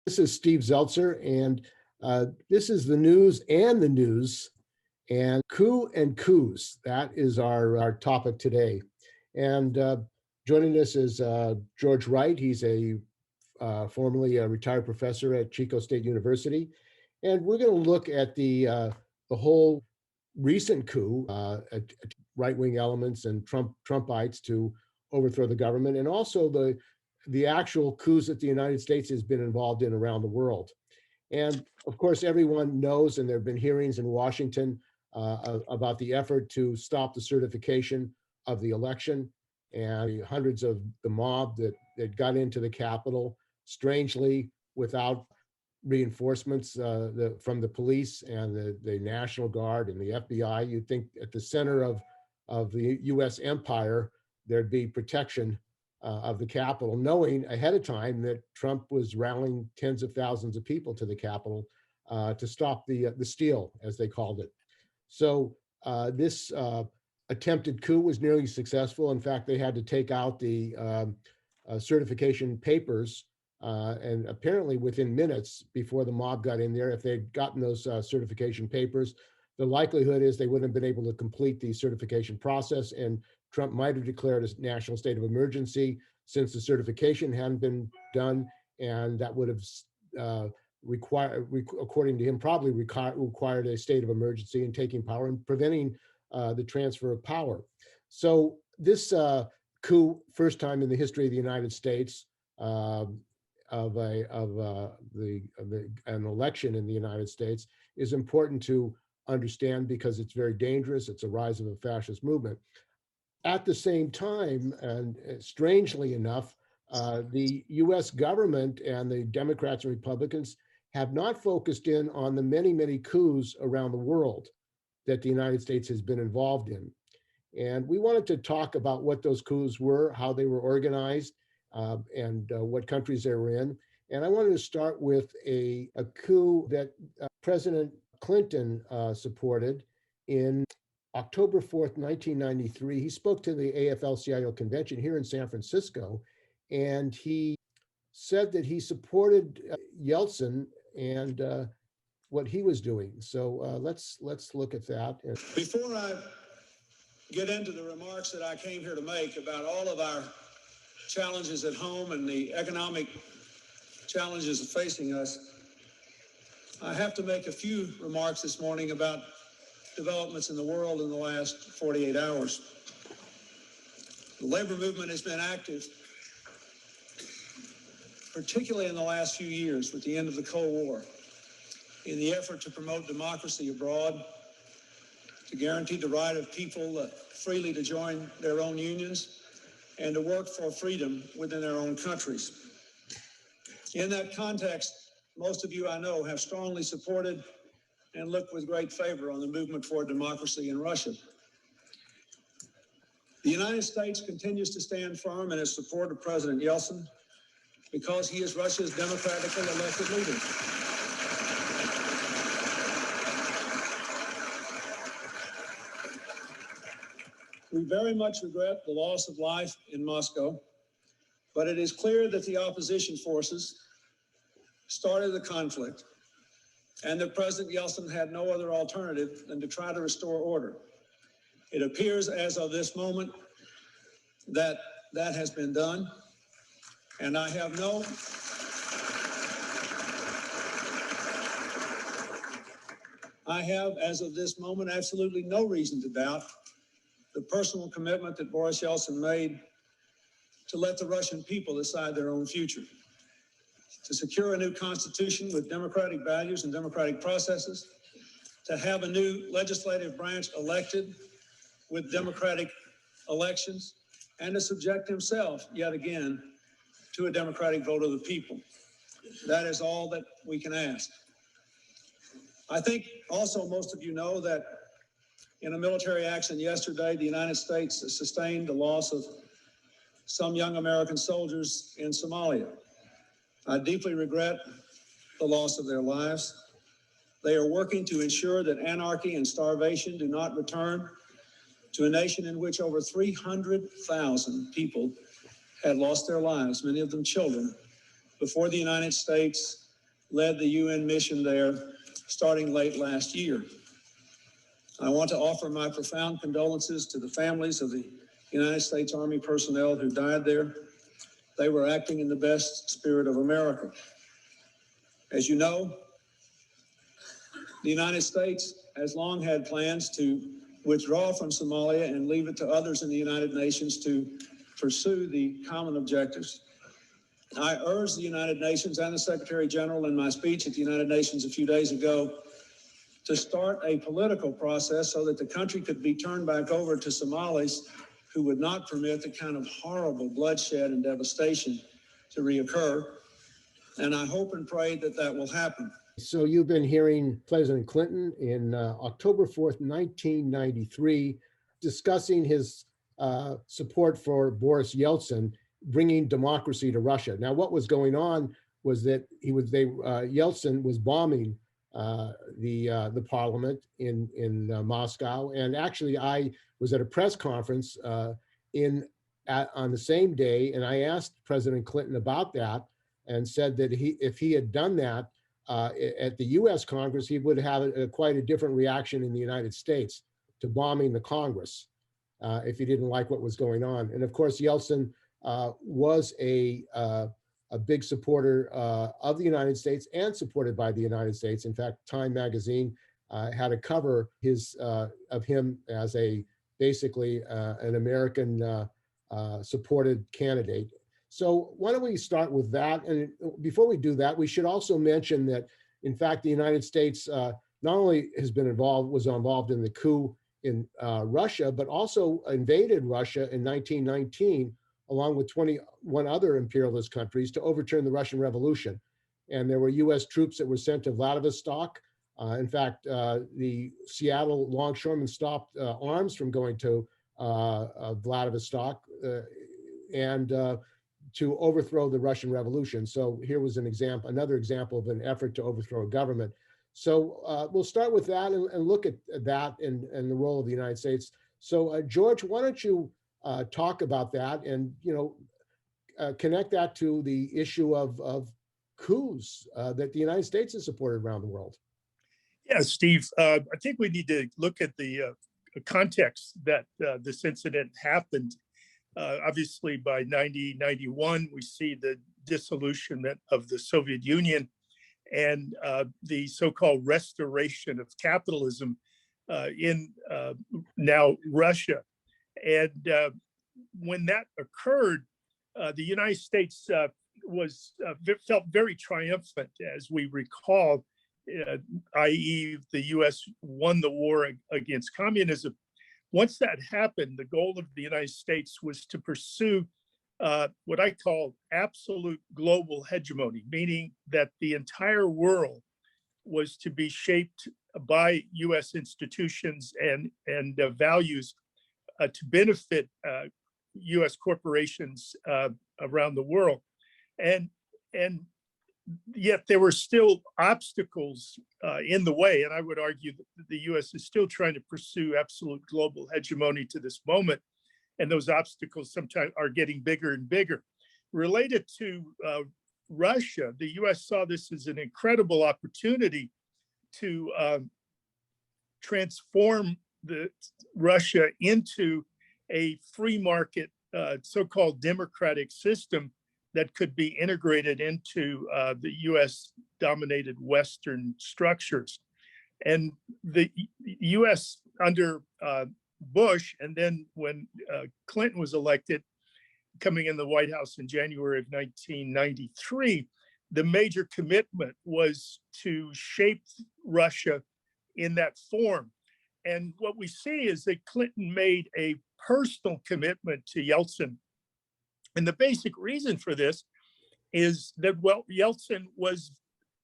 This is Steve Zeltzer, and this is the news and the news, and coup and coups. That is our topic today. And joining us is George Wright. He's formerly a retired professor at Chico State University. And we're going to look at the whole recent coup, right-wing elements and Trumpites to overthrow the government, and also the actual coups that the United States has been involved in around the world. And of course, everyone knows, and there have been hearings in Washington about the effort to stop the certification of the election, and hundreds of the mob that got into the Capitol, strangely, without reinforcements from the police and the National Guard and the FBI. You'd think at the center of the US empire, there'd be protection of the Capitol, knowing ahead of time that Trump was rallying tens of thousands of people to the Capitol to stop the steal, as they called it. So this attempted coup was nearly successful. In fact, they had to take out the certification papers, and apparently within minutes before the mob got in there. If they'd gotten those certification papers, the likelihood is they wouldn't have been able to complete the certification process, and Trump might have declared a national state of emergency since the certification hadn't been done, and that would have according to him, probably required a state of emergency and taking power and preventing the transfer of power. So this coup, first time in the history of the United States, of an election in the United States, is important to understand because it's very dangerous. It's a rise of a fascist movement. At the same time, and strangely enough, the US government and the Democrats and Republicans have not focused in on the many, many coups around the world that the United States has been involved in. And we wanted to talk about what those coups were, how they were organized, and what countries they were in. And I wanted to start with a coup that President Clinton supported in October 4th, 1993. He spoke to the AFL-CIO convention here in San Francisco, and he said that he supported Yeltsin and what he was doing. So let's look at that. Before I get into the remarks that I came here to make about all of our challenges at home and the economic challenges facing us, I have to make a few remarks this morning about developments in the world in the last 48 hours. The labor movement has been active, particularly in the last few years with the end of the Cold War, in the effort to promote democracy abroad, to guarantee the right of people freely to join their own unions, and to work for freedom within their own countries. In that context, most of you I know have strongly supported and looked with great favor on the movement toward democracy in Russia. The United States continues to stand firm in its support of President Yeltsin because he is Russia's democratically elected leader. We very much regret the loss of life in Moscow, but it is clear that the opposition forces started the conflict and that President Yeltsin had no other alternative than to try to restore order. It appears as of this moment that that has been done, and I have as of this moment, absolutely no reason to doubt the personal commitment that Boris Yeltsin made to let the Russian people decide their own future, to secure a new constitution with democratic values and democratic processes, to have a new legislative branch elected with democratic elections, and to subject himself, yet again, to a democratic vote of the people. That is all that we can ask. I think also most of you know that in a military action yesterday, the United States sustained the loss of some young American soldiers in Somalia. I deeply regret the loss of their lives. They are working to ensure that anarchy and starvation do not return to a nation in which over 300,000 people had lost their lives, many of them children, before the United States led the UN mission there starting late last year. I want to offer my profound condolences to the families of the United States Army personnel who died there. They were acting in the best spirit of America. As you know, the United States has long had plans to withdraw from Somalia and leave it to others in the United Nations to pursue the common objectives. I urged the United Nations and the Secretary General in my speech at the United Nations a few days ago to start a political process so that the country could be turned back over to Somalis who would not permit the kind of horrible bloodshed and devastation to reoccur. And I hope and pray that that will happen. So you've been hearing President Clinton in October 4th, 1993, discussing his support for Boris Yeltsin, bringing democracy to Russia. Now, what was going on was that Yeltsin was bombing the parliament in Moscow. And actually, I was at a press conference on the same day, and I asked President Clinton about that and said that if he had done that at the US Congress, he would have quite a different reaction in the United States to bombing the Congress if he didn't like what was going on. And of course, Yeltsin was a big supporter of the United States and supported by the United States. In fact, Time magazine had a cover of him as basically an American supported candidate. So why don't we start with that? And before we do that, we should also mention that, in fact, the United States not only was involved in the coup in Russia, but also invaded Russia in 1919, along with 21 other imperialist countries, to overturn the Russian Revolution. And there were US troops that were sent to Vladivostok. In fact, the Seattle longshoremen stopped arms from going to Vladivostok and to overthrow the Russian Revolution. So here was another example of an effort to overthrow a government. So we'll start with that and look at that and the role of the United States. So George, why don't you talk about that and connect that to the issue of coups that the United States has supported around the world. Yeah, Steve, I think we need to look at the context that this incident happened. Obviously, by 1991, we see the dissolution of the Soviet Union and the so-called restoration of capitalism in now Russia. And when that occurred, the United States felt very triumphant, as we recall, i.e. the US won the war against communism. Once that happened, the goal of the United States was to pursue what I call absolute global hegemony, meaning that the entire world was to be shaped by US institutions and values to benefit US corporations around the world. And yet there were still obstacles in the way. And I would argue that the US is still trying to pursue absolute global hegemony to this moment. And those obstacles sometimes are getting bigger and bigger. Related to Russia, the US saw this as an incredible opportunity to transform Russia into a free market, so-called democratic system that could be integrated into the US-dominated Western structures. And the US under Bush, and then when Clinton was elected, coming in the White House in January of 1993, the major commitment was to shape Russia in that form. And what we see is that Clinton made a personal commitment to Yeltsin. And the basic reason for this is that, well, Yeltsin was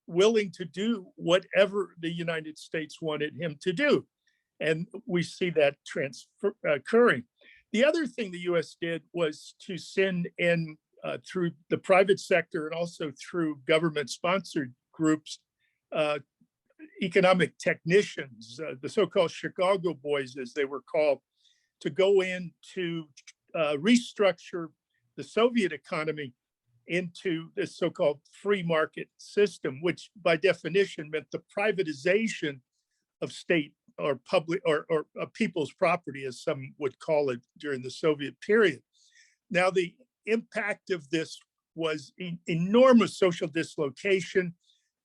willing to do whatever the United States wanted him to do. And we see that occurring. The other thing the US did was to send in, through the private sector and also through government-sponsored groups, economic technicians, the so-called Chicago boys, as they were called, to go in to restructure the Soviet economy into this so-called free market system, which by definition meant the privatization of state or public or people's property, as some would call it during the Soviet period. Now, the impact of this was enormous social dislocation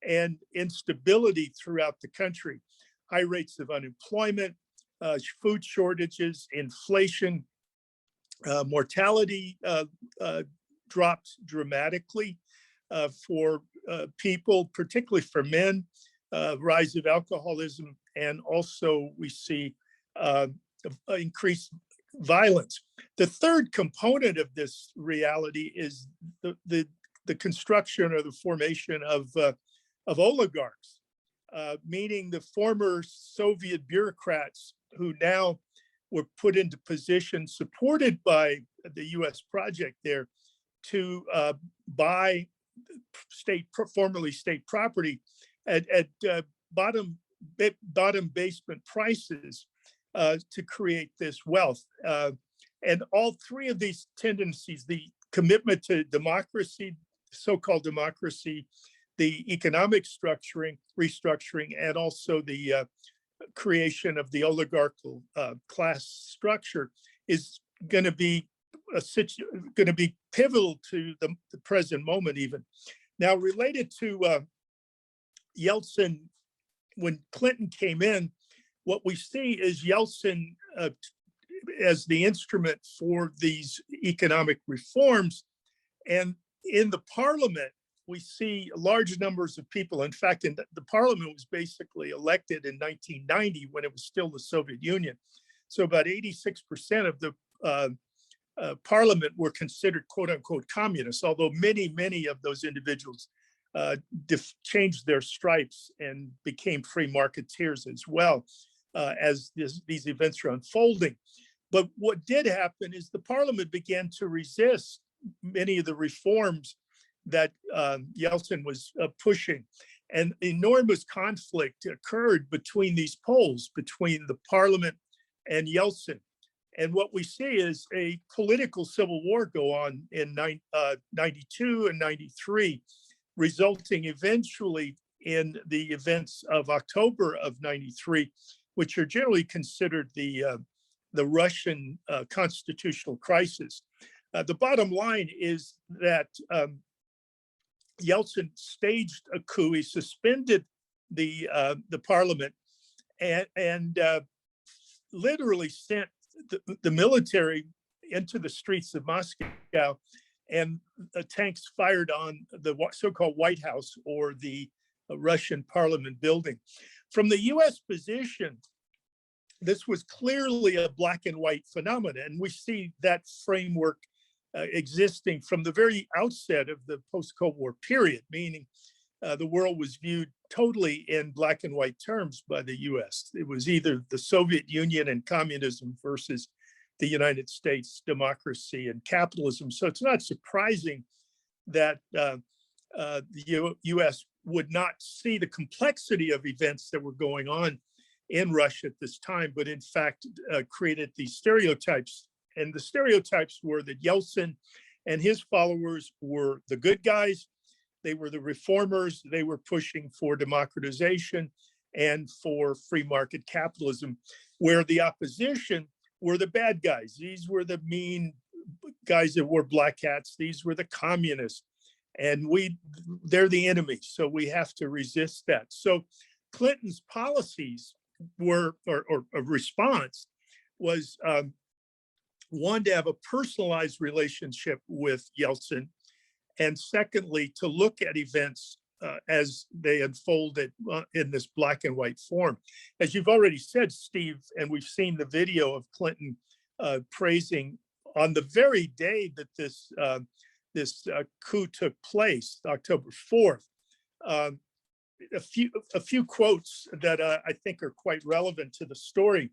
and instability throughout the country. High rates of unemployment, food shortages, inflation, mortality dropped dramatically for people, particularly for men, rise of alcoholism, and also we see increased violence. The third component of this reality is the construction or the formation of oligarchs, meaning the former Soviet bureaucrats who now were put into position supported by the US project there to buy formerly state property at bottom basement prices to create this wealth. And all three of these tendencies, the commitment to democracy, so-called democracy, the economic restructuring, and also the creation of the oligarchical class structure is going to be pivotal to the present moment even. Now, related to Yeltsin, when Clinton came in, what we see is Yeltsin as the instrument for these economic reforms. And in the parliament, we see large numbers of people. In fact, the parliament was basically elected in 1990 when it was still the Soviet Union. So about 86% of the parliament were considered quote unquote communists, although many of those individuals changed their stripes and became free marketeers as well as these events are unfolding. But what did happen is the parliament began to resist many of the reforms that Yeltsin was pushing. And enormous conflict occurred between these poles, between the parliament and Yeltsin. And what we see is a political civil war go on in 92 and 93, resulting eventually in the events of October of 93, which are generally considered the Russian constitutional crisis. The bottom line is that Yeltsin staged a coup. He suspended the parliament and literally sent the military into the streets of Moscow, and tanks fired on the so-called White House or the Russian parliament building. From the US position, this was clearly a black and white phenomenon, and we see that framework existing from the very outset of the post-Cold War period, meaning the world was viewed totally in black and white terms by the US. It was either the Soviet Union and communism versus the United States, democracy and capitalism. So it's not surprising that the US would not see the complexity of events that were going on in Russia at this time, but in fact created these stereotypes. And the stereotypes were that Yeltsin and his followers were the good guys. They were the reformers. They were pushing for democratization and for free market capitalism, where the opposition were the bad guys. These were the mean guys that wore black hats. These were the communists. And they're the enemy. So we have to resist that. So Clinton's policies were, or a response was, one, to have a personalized relationship with Yeltsin, and secondly, to look at events as they unfolded in this black and white form. As you've already said, Steve, and we've seen the video of Clinton praising on the very day that this coup took place, October 4th, a few quotes that I think are quite relevant to the story.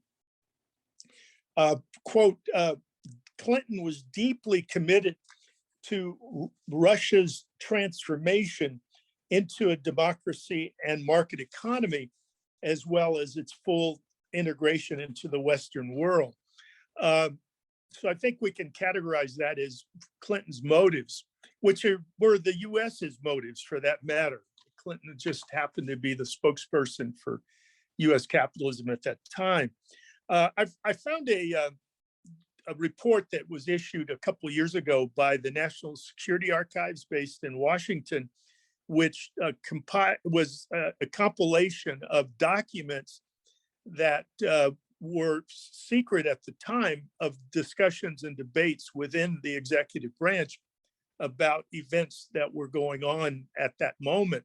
Quote, Clinton was deeply committed to Russia's transformation into a democracy and market economy, as well as its full integration into the Western world. So I think we can categorize that as Clinton's motives, which were the US's motives for that matter. Clinton just happened to be the spokesperson for US capitalism at that time. I found a report that was issued a couple of years ago by the National Security Archives based in Washington, which was a compilation of documents that were secret at the time of discussions and debates within the executive branch about events that were going on at that moment.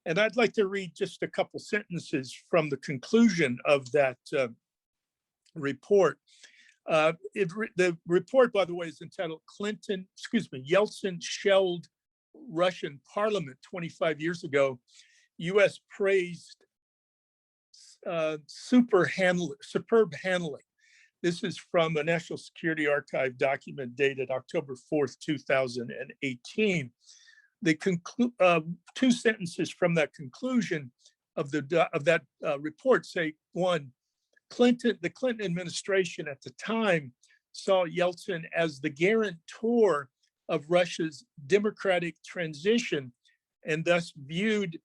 And I'd like to read just a couple sentences from the conclusion of that report. The report, by the way, is entitled Yeltsin Shelled Russian Parliament 25 years ago. US praised superb handling. This is from a National Security Archive document dated October 4th, 2018. The two sentences from that conclusion of that report say, one, the Clinton administration at the time saw Yeltsin as the guarantor of Russia's democratic transition and thus viewed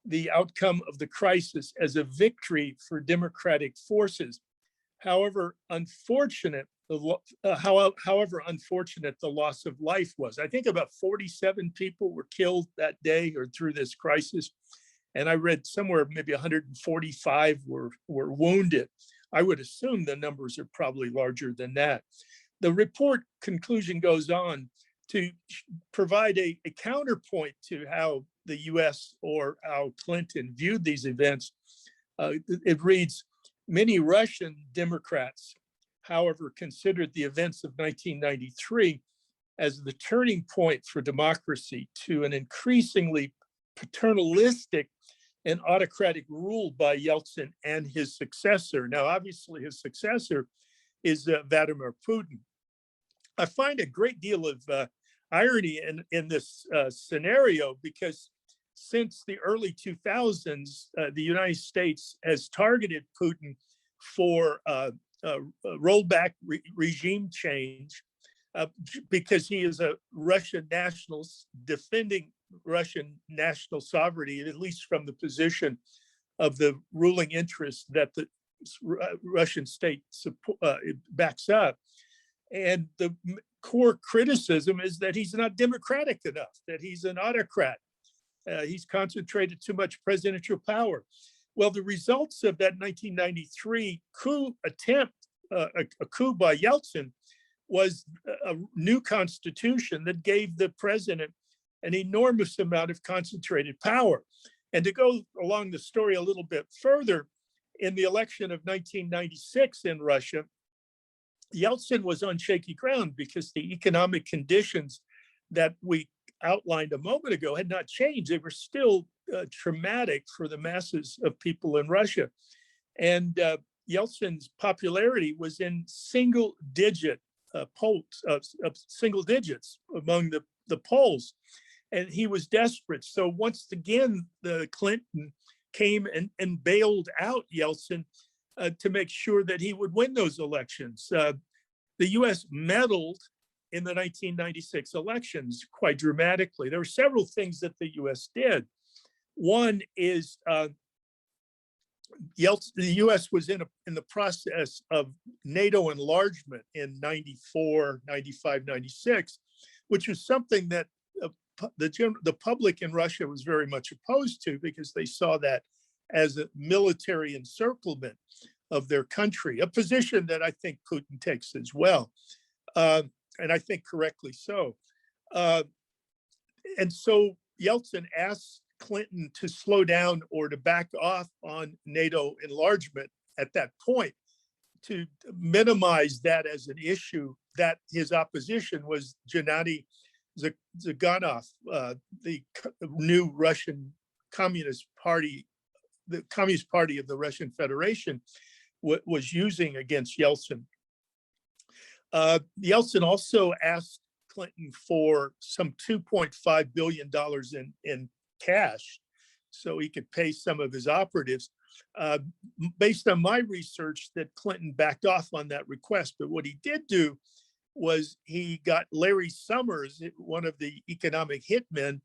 the outcome of the crisis as a victory for democratic forces. However unfortunate the loss of life was. I think about 47 people were killed that day or through this crisis. And I read somewhere maybe 145 were wounded. I would assume the numbers are probably larger than that. The report conclusion goes on to provide a counterpoint to how the US or how Clinton viewed these events. It reads, many Russian Democrats, however, considered the events of 1993 as the turning point for democracy to an increasingly paternalistic and autocratic rule by Yeltsin and his successor. Now, obviously, his successor is Vladimir Putin. I find a great deal of irony in this scenario because since the early 2000s, the United States has targeted Putin for rollback regime change because he is a Russian nationalist defending Russian national sovereignty, at least from the position of the ruling interest that the Russian state backs up. And the core criticism is that he's not democratic enough, that he's an autocrat. He's concentrated too much presidential power. Well, the results of that 1993 coup attempt, a coup by Yeltsin, was a new constitution that gave the president an enormous amount of concentrated power. And to go along the story a little bit further, in the election of 1996 in Russia, Yeltsin was on shaky ground because the economic conditions that we outlined a moment ago had not changed. They were still traumatic for the masses of people in Russia. And Yeltsin's popularity was in single digits among the polls. And he was desperate. So once again, the Clinton came and bailed out Yeltsin to make sure that he would win those elections. The US meddled in the 1996 elections quite dramatically. There were several things that the US did. One is the US was in the process of NATO enlargement in 94, 95, 96, which was something that the public in Russia was very much opposed to because they saw that as a military encirclement of their country, a position that I think Putin takes as well, and I think correctly so. And so Yeltsin asked Clinton to slow down or to back off on NATO enlargement at that point to minimize that as an issue that his opposition was Gennady Zyuganov, the new Russian Communist Party, the Communist Party of the Russian Federation, was using against Yeltsin. Yeltsin also asked Clinton for some $2.5 billion in cash so he could pay some of his operatives. Based on my research, that Clinton backed off on that request. But what he did do was he got Larry Summers, one of the economic hitmen,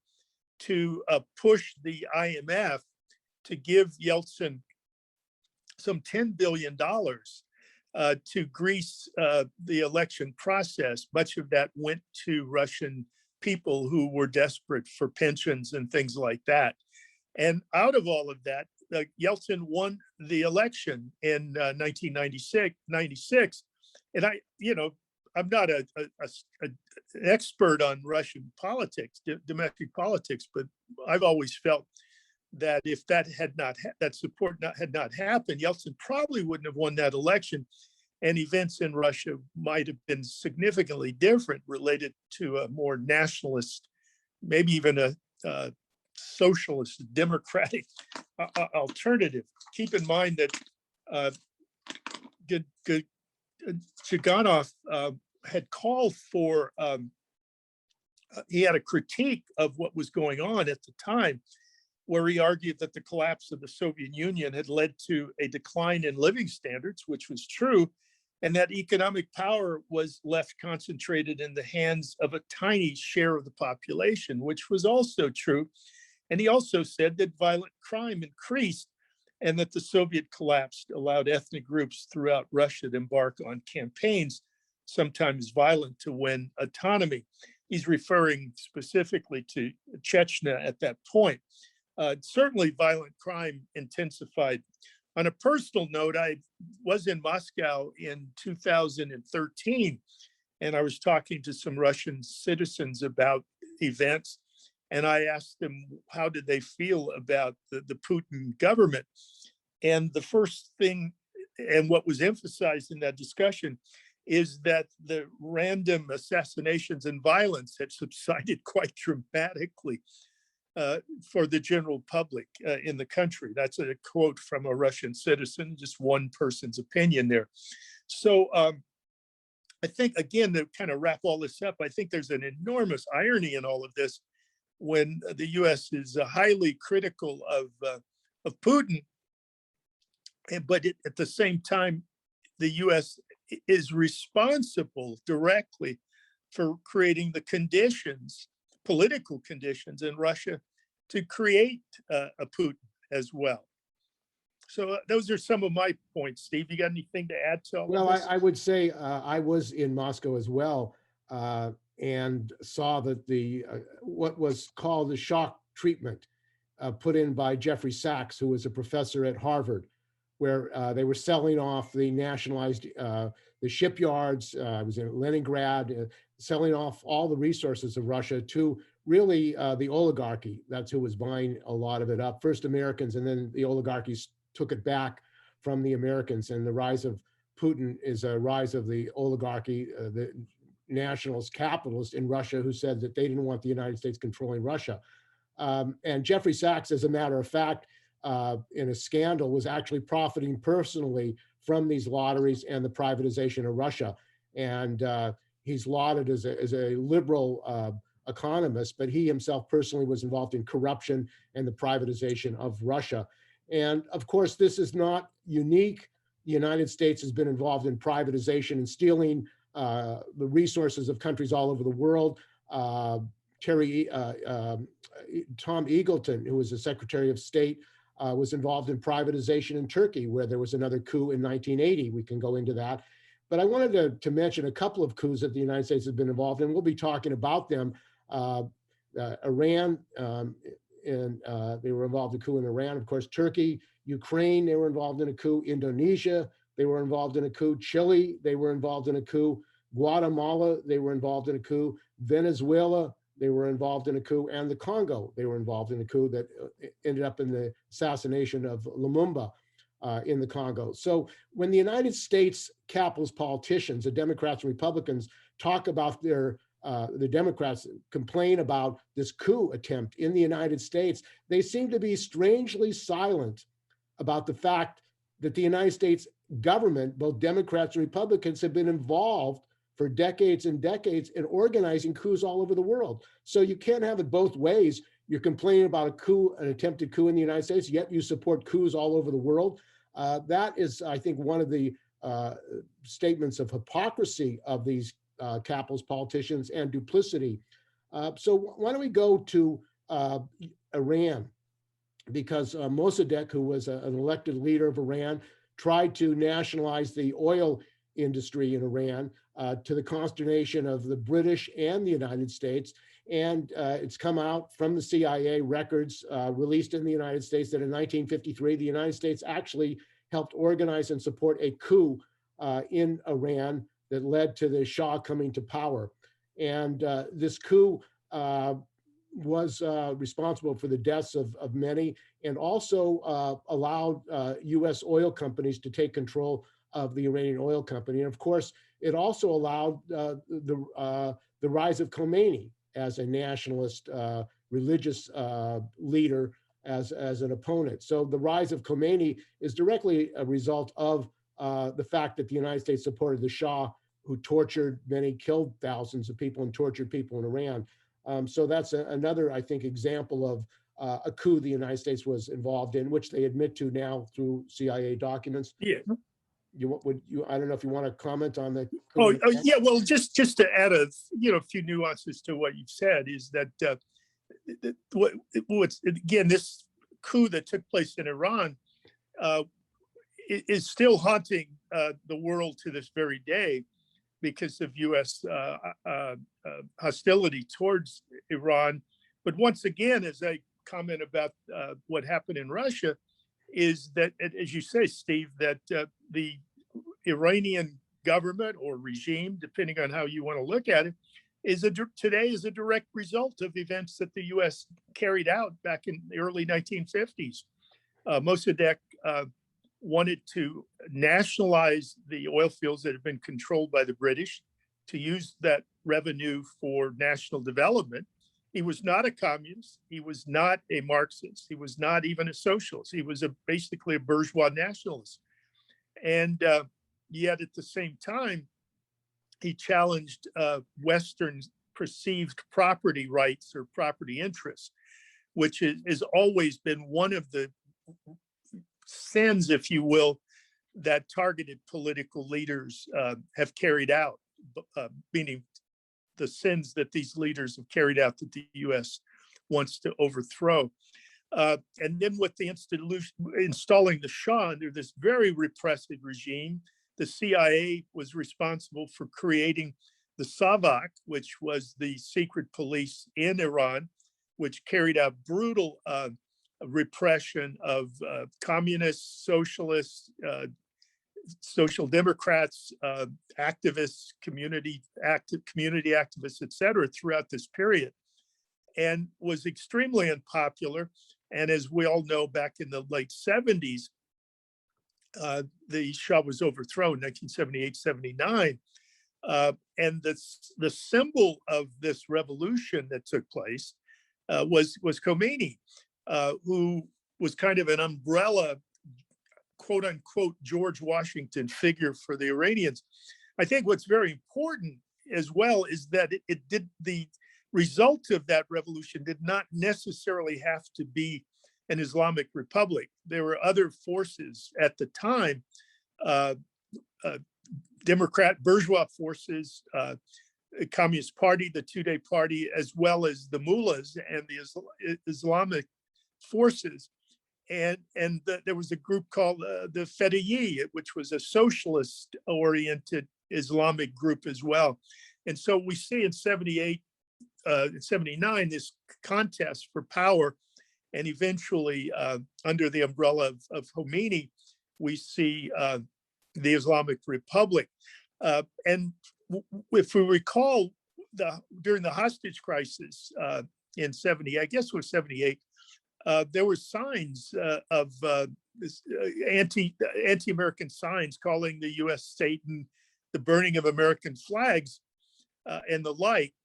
to push the IMF to give Yeltsin some $10 billion to grease the election process. Much of that went to Russian people who were desperate for pensions and things like that. And out of all of that, Yeltsin won the election in 1996. And I'm not an expert on Russian politics, domestic politics, but I've always felt that if that support had not happened, Yeltsin probably wouldn't have won that election, and events in Russia might have been significantly different, related to a more nationalist, maybe even a socialist, democratic alternative. Keep in mind that Chiganov had called for, he had a critique of what was going on at the time, where he argued that the collapse of the Soviet Union had led to a decline in living standards, which was true, and that economic power was left concentrated in the hands of a tiny share of the population, which was also true. And he also said that violent crime increased, and that the Soviet collapse allowed ethnic groups throughout Russia to embark on campaigns, sometimes violent, to win autonomy. He's referring specifically to Chechnya at that point. Certainly violent crime intensified. On a personal note, I was in Moscow in 2013, and I was talking to some Russian citizens about events, and I asked them how did they feel about the Putin government. And the first thing, and what was emphasized in that discussion, is that the random assassinations and violence had subsided quite dramatically for the general public in the country. That's a quote from a Russian citizen, just one person's opinion there. So I think, again, to kind of wrap all this up, I think there's an enormous irony in all of this when the US is highly critical of Putin, but at the same time, the US is responsible directly for creating the conditions, political conditions in Russia to create a Putin as well. So those are some of my points. Steve, you got anything to add to all of this? I would say I was in Moscow as well, and saw that the what was called the shock treatment put in by Jeffrey Sachs, who was a professor at Harvard, where they were selling off the nationalized the shipyards. I was in Leningrad, selling off all the resources of Russia to really the oligarchy. That's who was buying a lot of it up. First Americans, and then the oligarchies took it back from the Americans. And the rise of Putin is a rise of the oligarchy, the nationalist capitalists in Russia, who said that they didn't want the United States controlling Russia. And Jeffrey Sachs, as a matter of fact, in a scandal, was actually profiting personally from these lotteries and the privatization of Russia. And he's lauded as a liberal economist, but he himself personally was involved in corruption and the privatization of Russia. And of course, this is not unique. The United States has been involved in privatization and stealing the resources of countries all over the world. Tom Eagleton, who was the Secretary of State, was involved in privatization in Turkey, where there was another coup in 1980. We can go into that. But I wanted to mention a couple of coups that the United States has been involved in. We'll be talking about them. Iran, and they were involved in a coup in Iran. Of course, Turkey, Ukraine, they were involved in a coup. Indonesia, they were involved in a coup. Chile, they were involved in a coup. Guatemala, they were involved in a coup. Venezuela, they were involved in a coup. And the Congo, they were involved in a coup that ended up in the assassination of Lumumba in the Congo. So when the United States capitalist politicians, the Democrats and Republicans, talk about the Democrats complain about this coup attempt in the United States, they seem to be strangely silent about the fact that the United States government, both Democrats and Republicans, have been involved for decades and decades in organizing coups all over the world. So you can't have it both ways. You're complaining about a coup, an attempted coup in the United States, yet you support coups all over the world. That is, I think, one of the statements of hypocrisy of these capitalist politicians and duplicity. So why don't we go to Iran? Because Mossadegh, who was an elected leader of Iran, tried to nationalize the oil industry in Iran to the consternation of the British and the United States. And it's come out from the CIA records released in the United States that in 1953, the United States actually helped organize and support a coup in Iran that led to the Shah coming to power. And this coup was responsible for the deaths of many, and also allowed US oil companies to take control of the Iranian oil company. And of course, it also allowed the rise of Khomeini as a nationalist religious leader as an opponent. So the rise of Khomeini is directly a result of the fact that the United States supported the Shah, who tortured many, killed thousands of people, and tortured people in Iran. So that's another, I think, example of a coup the United States was involved in, which they admit to now through CIA documents. Yeah. I don't know if you want to comment on the coup. Oh, yeah. Well, just to add a few nuances to what you've said is that what's again, this coup that took place in Iran is still haunting the world to this very day because of U.S. Hostility towards Iran. But once again, as I comment about what happened in Russia, is that, as you say, Steve, that the Iranian government or regime, depending on how you want to look at it, today is a direct result of events that the U.S. carried out back in the early 1950s. Mossadegh wanted to nationalize the oil fields that had been controlled by the British to use that revenue for national development. He was not a communist. He was not a Marxist. He was not even a socialist. He was basically a bourgeois nationalist. And yet at the same time, he challenged Western perceived property rights or property interests, which has always been one of the sins, if you will, that targeted political leaders have carried out, meaning the sins that these leaders have carried out that the U.S. wants to overthrow. And then with the installing the Shah under this very repressive regime, the CIA was responsible for creating the Savak, which was the secret police in Iran, which carried out brutal repression of communists, socialists, social democrats, activists, community activists, et cetera, throughout this period, and was extremely unpopular. And as we all know, back in the late 70s, the Shah was overthrown in 1978-79. And the symbol of this revolution that took place was Khomeini, who was kind of an umbrella, quote unquote, George Washington figure for the Iranians. I think what's very important as well is that the result of that revolution did not necessarily have to be an Islamic republic. There were other forces at the time, Democrat bourgeois forces, Communist Party, the Tudeh Party, as well as the mullahs and the Islamic forces. And there was a group called the Fedayeen, which was a socialist-oriented Islamic group as well. And so we see in 78, 79, this contest for power. And eventually, under the umbrella of Khomeini, we see the Islamic Republic. And if we recall, during the hostage crisis in 70, I guess it was 78, there were signs of anti-American signs calling the U.S. Satan, the burning of American flags and the like.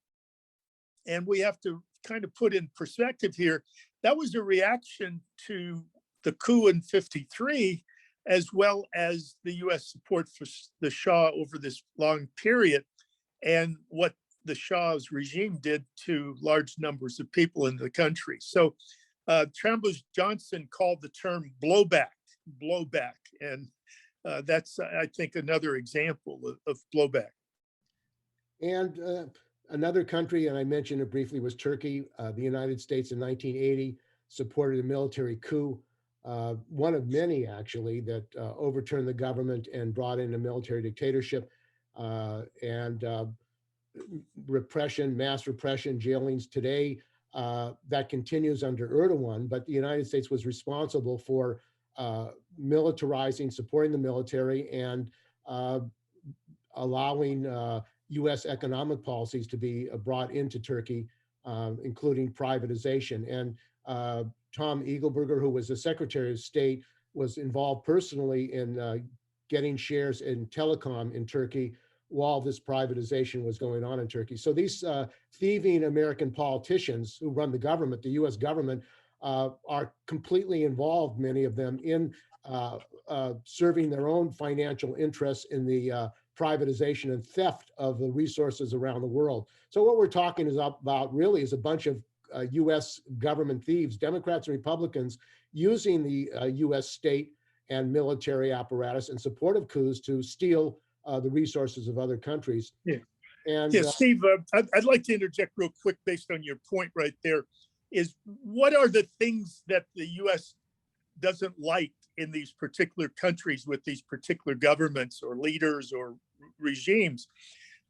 And we have to kind of put in perspective here, that was a reaction to the coup in 53, as well as the U.S. support for the Shah over this long period, and what the Shah's regime did to large numbers of people in the country. So Scrambles Johnson called the term blowback, and that's, I think, another example of blowback. And another country, and I mentioned it briefly, was Turkey. The United States in 1980 supported a military coup, one of many actually, that overturned the government and brought in a military dictatorship. And repression, mass repression, jailings today, that continues under Erdogan, but the United States was responsible for militarizing, supporting the military, and allowing US economic policies to be brought into Turkey, including privatization. And Tom Eagleburger, who was the Secretary of State, was involved personally in getting shares in telecom in Turkey while this privatization was going on in Turkey. So these thieving American politicians who run the government, the US government, are completely involved, many of them, in serving their own financial interests in the privatization and theft of the resources around the world. So what we're talking is about really is a bunch of US government thieves, Democrats and Republicans, using the US state and military apparatus in support of coups to steal the resources of other countries. Yeah. And yeah, Steve, I'd like to interject real quick based on your point right there. Is what are the things that the U.S. doesn't like in these particular countries with these particular governments or leaders or regimes?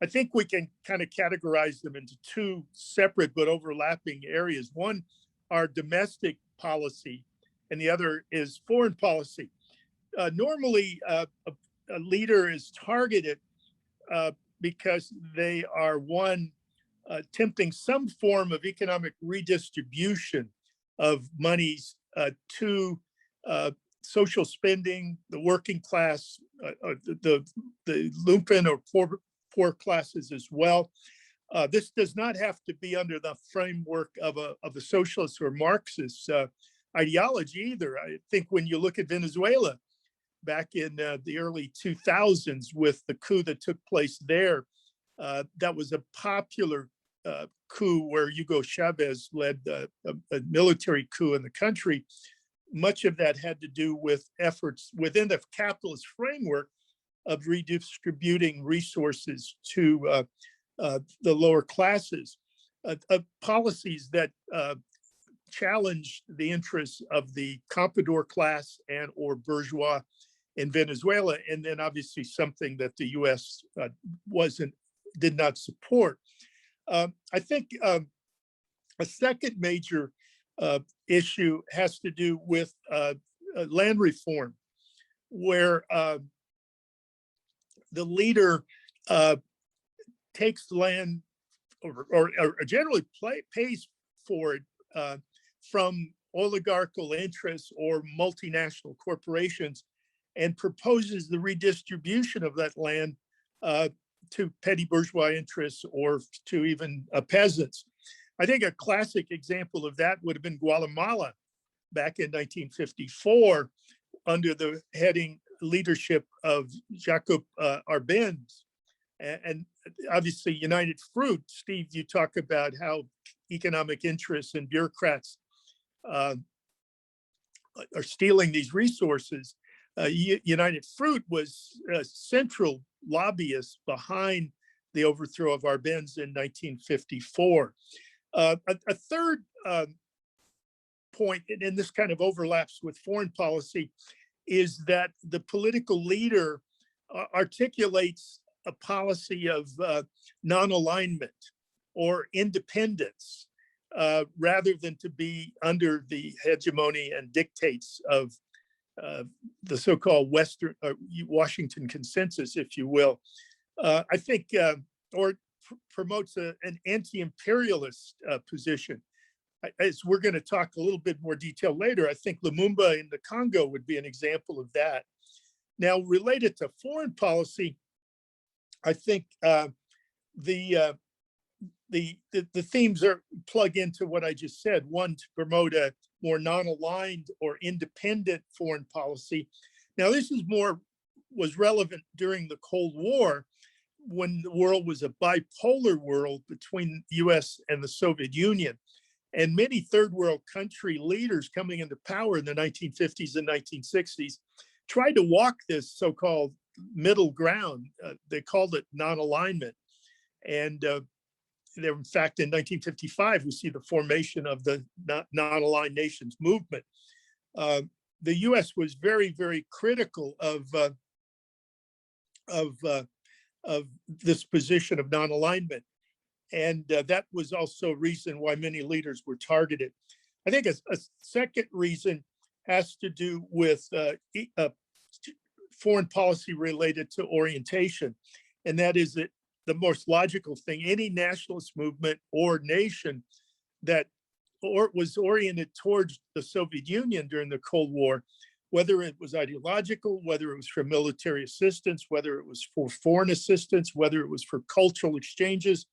I think we can kind of categorize them into two separate but overlapping areas. One are domestic policy, and the other is foreign policy. Normally, a leader is targeted because they are attempting some form of economic redistribution of monies to social spending, the working class, the lumpen or poor classes as well. This does not have to be under the framework of a socialist or Marxist ideology either. I think when you look at Venezuela back in the early 2000s with the coup that took place there, that was a popular coup where Hugo Chavez led a military coup in the country. Much of that had to do with efforts within the capitalist framework of redistributing resources to the lower classes, policies that challenged the interests of the comprador class and or bourgeois in Venezuela, and then obviously something that the U.S. did not support. I think a second major issue has to do with land reform, where the leader takes land or generally pays for it from oligarchical interests or multinational corporations and proposes the redistribution of that land to petty bourgeois interests or to even peasants. I think a classic example of that would have been Guatemala back in 1954 under the leadership of Jacob Arbenz. And obviously United Fruit, Steve, you talk about how economic interests and bureaucrats are stealing these resources. United Fruit was a central lobbyist behind the overthrow of Arbenz in 1954. A third point, and this kind of overlaps with foreign policy, is that the political leader articulates a policy of non-alignment or independence rather than to be under the hegemony and dictates of the so-called Western Washington consensus, if you will. I think, or promotes an anti-imperialist position. As we're going to talk a little bit more detail later, I think Lumumba in the Congo would be an example of that. Now, related to foreign policy, I think the themes plug into what I just said. One, to promote a more non-aligned or independent foreign policy. Now, this was relevant during the Cold War, when the world was a bipolar world between the US and the Soviet Union. And many third world country leaders coming into power in the 1950s and 1960s tried to walk this so-called middle ground. They called it non-alignment. And there, in fact, in 1955, we see the formation of the non-aligned nations movement. The U.S. was very, very critical of this position of non-alignment. And that was also a reason why many leaders were targeted. I think a second reason has to do with foreign policy related to orientation. And that is that the most logical thing, any nationalist movement or nation that was oriented towards the Soviet Union during the Cold War, whether it was ideological, whether it was for military assistance, whether it was for foreign assistance, whether it was for cultural exchanges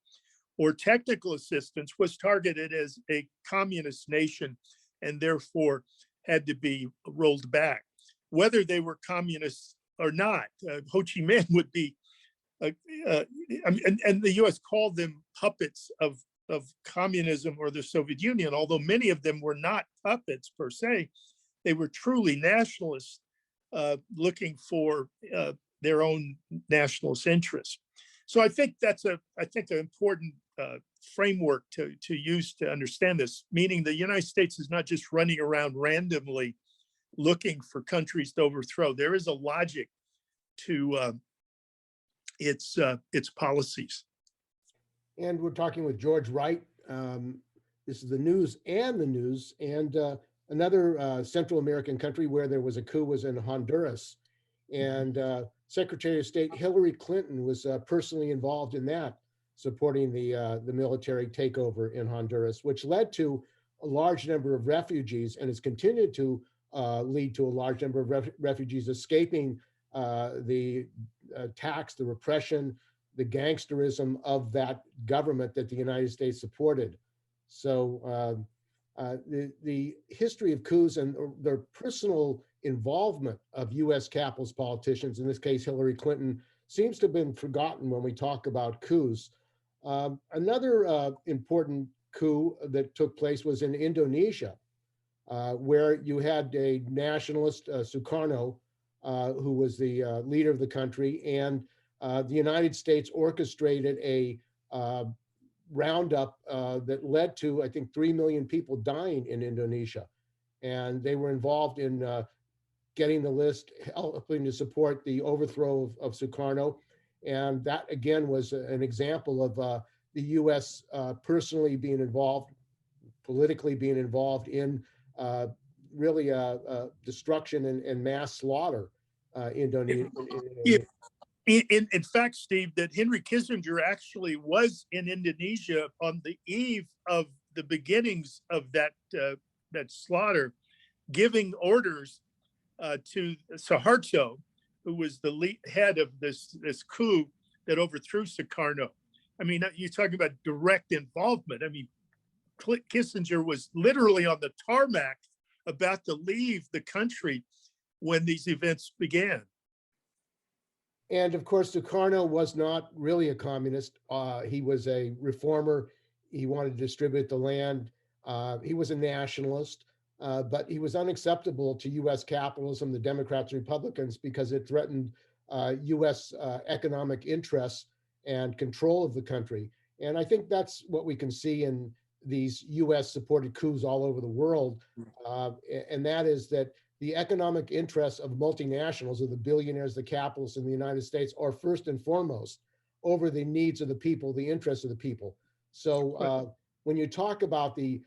or technical assistance, was targeted as a communist nation and therefore had to be rolled back. Whether they were communists or not, Ho Chi Minh would be, and the US called them puppets of communism or the Soviet Union, although many of them were not puppets per se. They were truly nationalists looking for their own nationalist interests. So I think that's an important framework to use to understand this, meaning the United States is not just running around randomly looking for countries to overthrow. There is a logic to its policies. And we're talking with George Wright. This is the news. And another Central American country where there was a coup was in Honduras. And Secretary of State Hillary Clinton was personally involved in that, supporting the military takeover in Honduras, which led to a large number of refugees and has continued to lead to a large number of refugees escaping the attacks, the repression, the gangsterism of that government that the United States supported. So the history of coups and their personal involvement of US capitalist politicians, in this case Hillary Clinton, seems to have been forgotten when we talk about coups. Another important coup that took place was in Indonesia, where you had a nationalist, Sukarno, who was the leader of the country, and the United States orchestrated a roundup that led to, I think, 3 million people dying in Indonesia. And they were involved in getting the list, helping to support the overthrow of Sukarno. And that, again, was an example of the US personally being involved, politically being involved in really destruction and mass slaughter Indonesia. In fact, Steve, that Henry Kissinger actually was in Indonesia on the eve of the beginnings of that slaughter, giving orders to Suharto, who was the head of this coup that overthrew Sukarno. I mean, you're talking about direct involvement. I mean, Kissinger was literally on the tarmac about to leave the country when these events began. And of course, Sukarno was not really a communist. He was a reformer. He wanted to distribute the land. He was a nationalist, but he was unacceptable to US capitalism, the Democrats and Republicans, because it threatened US economic interests and control of the country. And I think that's what we can see in these US supported coups all over the world. And that is that the economic interests of multinationals, or the billionaires, the capitalists in the United States, are first and foremost over the needs of the people, the interests of the people. So when you talk about the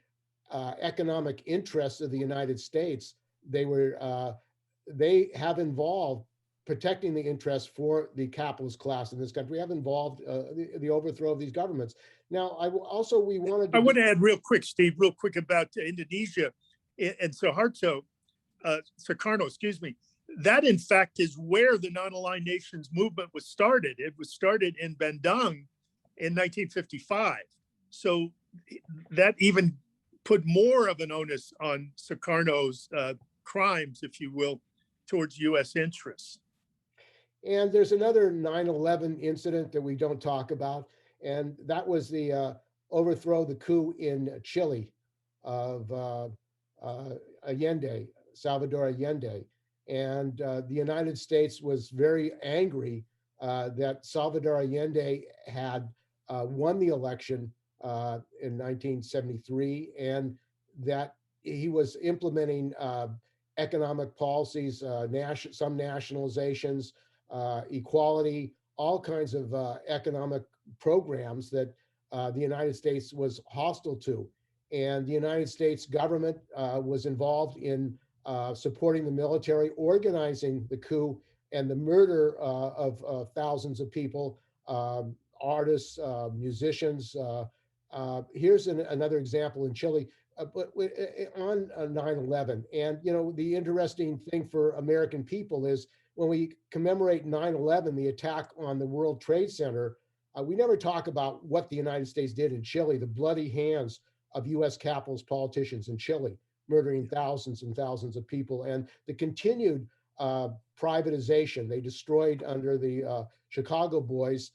economic interests of the United States, they have involved protecting the interests for the capitalist class in this country, have involved the overthrow of these governments. Now, I want to add real quick, Steve, real quick about Indonesia and Sukarno, excuse me. That, in fact, is where the non-aligned nations movement was started. It was started in Bandung in 1955. So that even put more of an onus on Sukarno's crimes, if you will, towards US interests. And there's another 9/11 incident that we don't talk about, and that was the overthrow, the coup in Chile of Allende, Salvador Allende. And the United States was very angry that Salvador Allende had won the election in 1973, and that he was implementing economic policies, some nationalizations, equality, all kinds of economic programs that the United States was hostile to. And the United States government was involved in supporting the military, organizing the coup and the murder of thousands of people, artists, musicians. Here's another example in Chile, but on 9/11. And, you know, the interesting thing for American people is when we commemorate 9/11, the attack on the World Trade Center, we never talk about what the United States did in Chile, the bloody hands of US capitalist politicians in Chile, murdering thousands and thousands of people, and the continued privatization. They destroyed under the Chicago boys.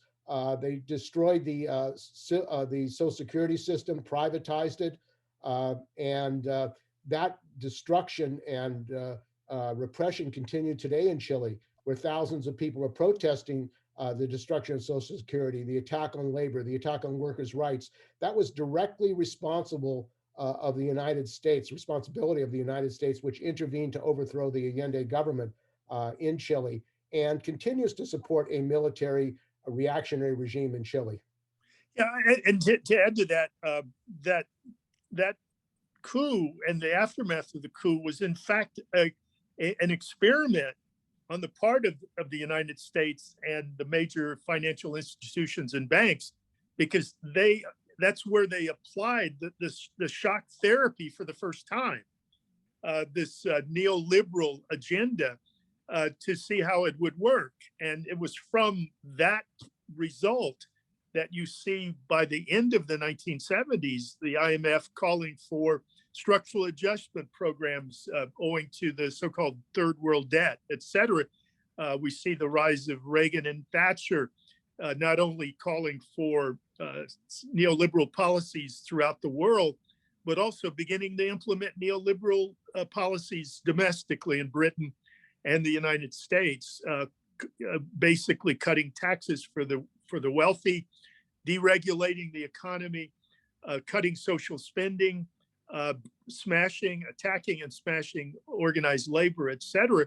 They destroyed the Social Security system, privatized it, and that destruction and repression continued today in Chile, where thousands of people are protesting the destruction of Social Security, the attack on labor, the attack on workers' rights. That was directly responsible of the United States, responsibility of the United States, which intervened to overthrow the Allende government in Chile and continues to support a military, a reactionary regime in Chile. Yeah, and to add to that, that coup and the aftermath of the coup was in fact an experiment on the part of the United States and the major financial institutions and banks, because that's where they applied the shock therapy for the first time, this neoliberal agenda to see how it would work. And it was from that result that you see by the end of the 1970s, the IMF calling for structural adjustment programs owing to the so-called third world debt, et cetera. We see the rise of Reagan and Thatcher, not only calling for neoliberal policies throughout the world, but also beginning to implement neoliberal policies domestically in Britain and the United States, basically cutting taxes for the wealthy, deregulating the economy, cutting social spending, attacking and smashing organized labor, et cetera.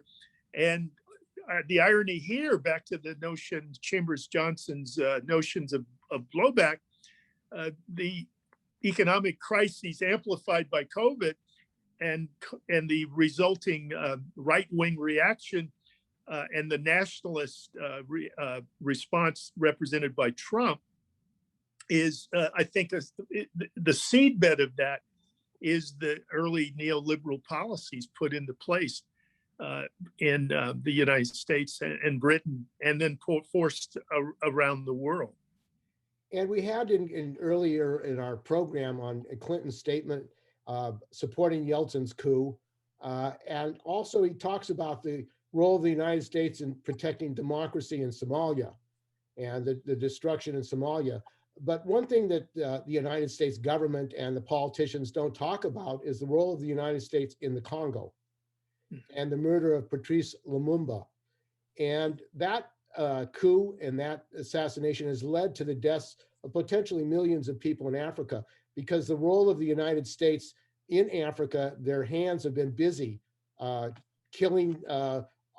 And the irony here, back to the notion, Chambers-Johnson's notions of blowback, the economic crises amplified by COVID and the resulting right-wing reaction and the nationalist response represented by Trump is, I think, the seedbed of that is the early neoliberal policies put into place in the United States and Britain, and then forced around the world. And we had earlier in our program on Clinton's statement supporting Yeltsin's coup, and also he talks about the role of the United States in protecting democracy in Somalia and the destruction in Somalia. But one thing that the United States government and the politicians don't talk about is the role of the United States in the Congo and the murder of Patrice Lumumba. And that coup and that assassination has led to the deaths of potentially millions of people in Africa, because the role of the United States in Africa, their hands have been busy killing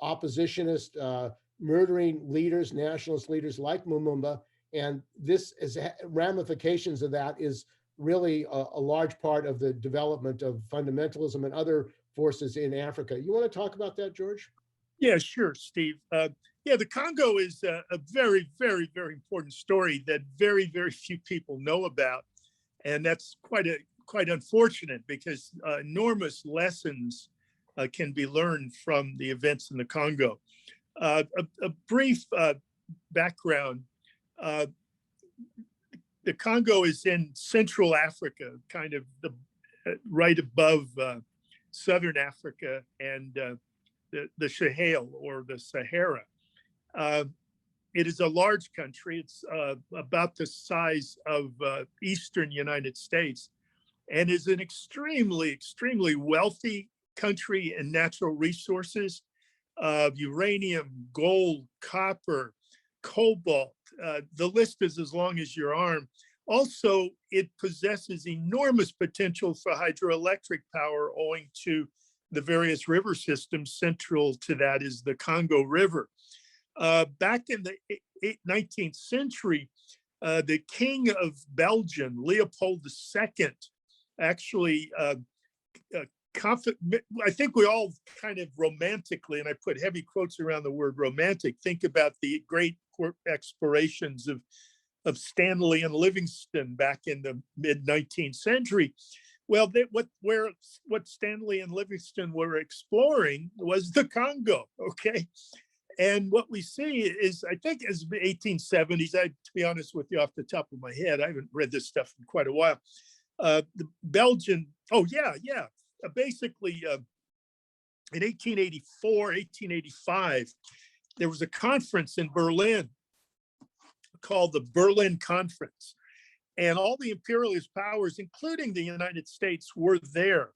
oppositionists, murdering leaders, nationalist leaders like Lumumba. And this is ramifications of that is really a large part of the development of fundamentalism and other forces in Africa. You want to talk about that, George? Yeah, sure, Steve. Yeah, the Congo is a very, very, very important story that very, very few people know about. And that's quite unfortunate, because enormous lessons can be learned from the events in the Congo. A brief background. The Congo is in Central Africa, kind of right above Southern Africa and the Sahel, or the Sahara. It is a large country. It's about the size of Eastern United States, and is an extremely, extremely wealthy country in natural resources, uranium, gold, copper, cobalt. The list is as long as your arm. Also, it possesses enormous potential for hydroelectric power owing to the various river systems. Central to that is the Congo River. Back in the 19th century, the King of Belgium, Leopold II, actually, I think we all kind of romantically, and I put heavy quotes around the word romantic, think about the great explorations of Stanley and Livingstone back in the mid-19th century. Well, what Stanley and Livingstone were exploring was the Congo, okay? And what we see is, I think as the 1870s, to be honest with you off the top of my head, I haven't read this stuff in quite a while. The Belgian, basically in 1884, 1885, there was a conference in Berlin called the Berlin Conference. And all the imperialist powers, including the United States, were there.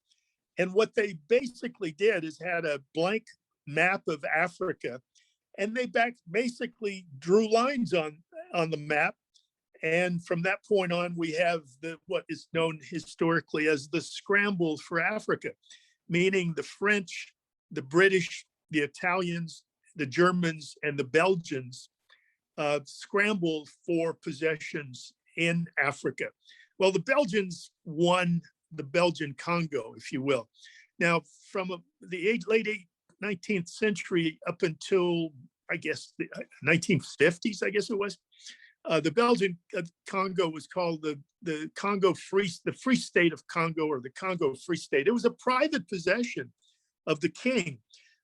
And what they basically did is had a blank map of Africa, and they basically drew lines on the map. And from that point on, we have what is known historically as the Scrambles for Africa, meaning the French, the British, the Italians, the Germans, and the Belgians scrambled for possessions in Africa. Well, the Belgians won the Belgian Congo, if you will. Now, from the late 19th century up until, I guess, the 1950s, I guess it was, the Belgian Congo was called the Free State of Congo, or the Congo Free State. It was a private possession of the king,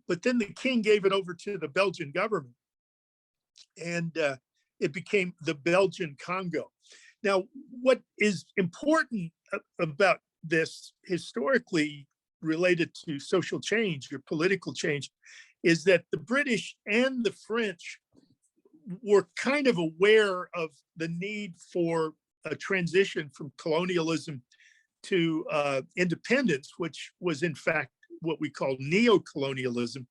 but then the king gave it over to the Belgian government, and it became the Belgian Congo. Now, what is important about this historically related to social change or political change is that the British and the French were kind of aware of the need for a transition from colonialism to independence, which was in fact what we call neo-colonialism.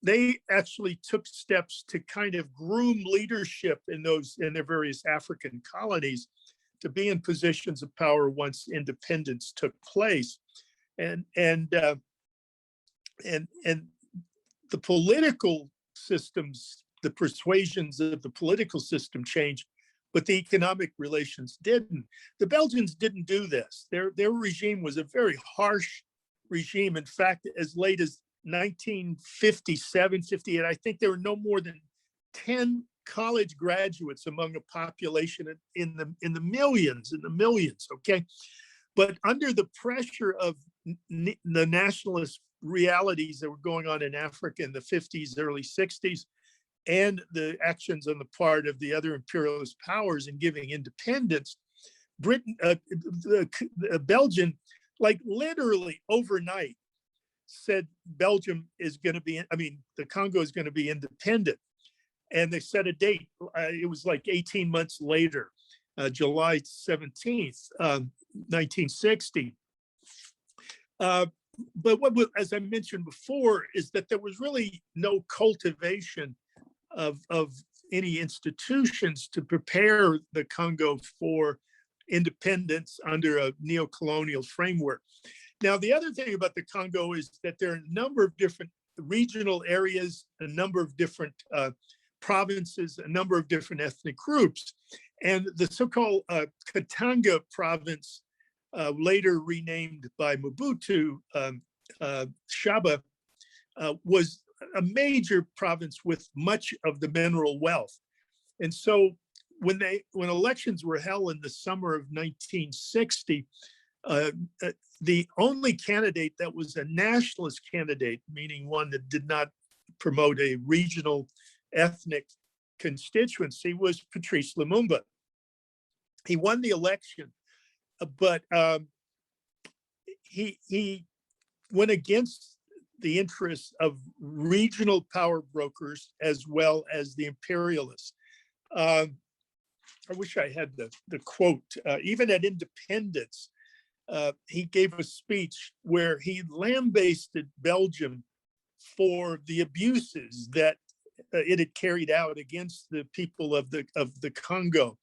They actually took steps to kind of groom leadership in their various African colonies to be in positions of power once independence took place. And the political systems, the persuasions of the political system changed, but the economic relations didn't. The Belgians didn't do this. Their regime was a very harsh regime. In fact, as late as 1957, 58, I think there were no more than 10 college graduates among a population in the millions, okay? But under the pressure of the nationalist realities that were going on in Africa in the 50s, early 60s, and the actions on the part of the other imperialist powers in giving independence, Belgium, like literally overnight, said Belgium is going to be, the Congo is going to be independent. And they set a date. It was like 18 months later, July 17th, 1960. But as I mentioned before, is that there was really no cultivation of any institutions to prepare the Congo for independence under a neo-colonial framework. Now, the other thing about the Congo is that there are a number of different regional areas, a number of different provinces, a number of different ethnic groups. And the so-called Katanga province, later renamed by Mobutu, Shaba, was a major province with much of the mineral wealth. And so when elections were held in the summer of 1960, the only candidate that was a nationalist candidate, meaning one that did not promote a regional ethnic constituency, was Patrice Lumumba. He won the election, but he went against the interests of regional power brokers as well as the imperialists. I wish I had the quote. Even at independence, he gave a speech where he lambasted Belgium for the abuses that it had carried out against the people of the Congo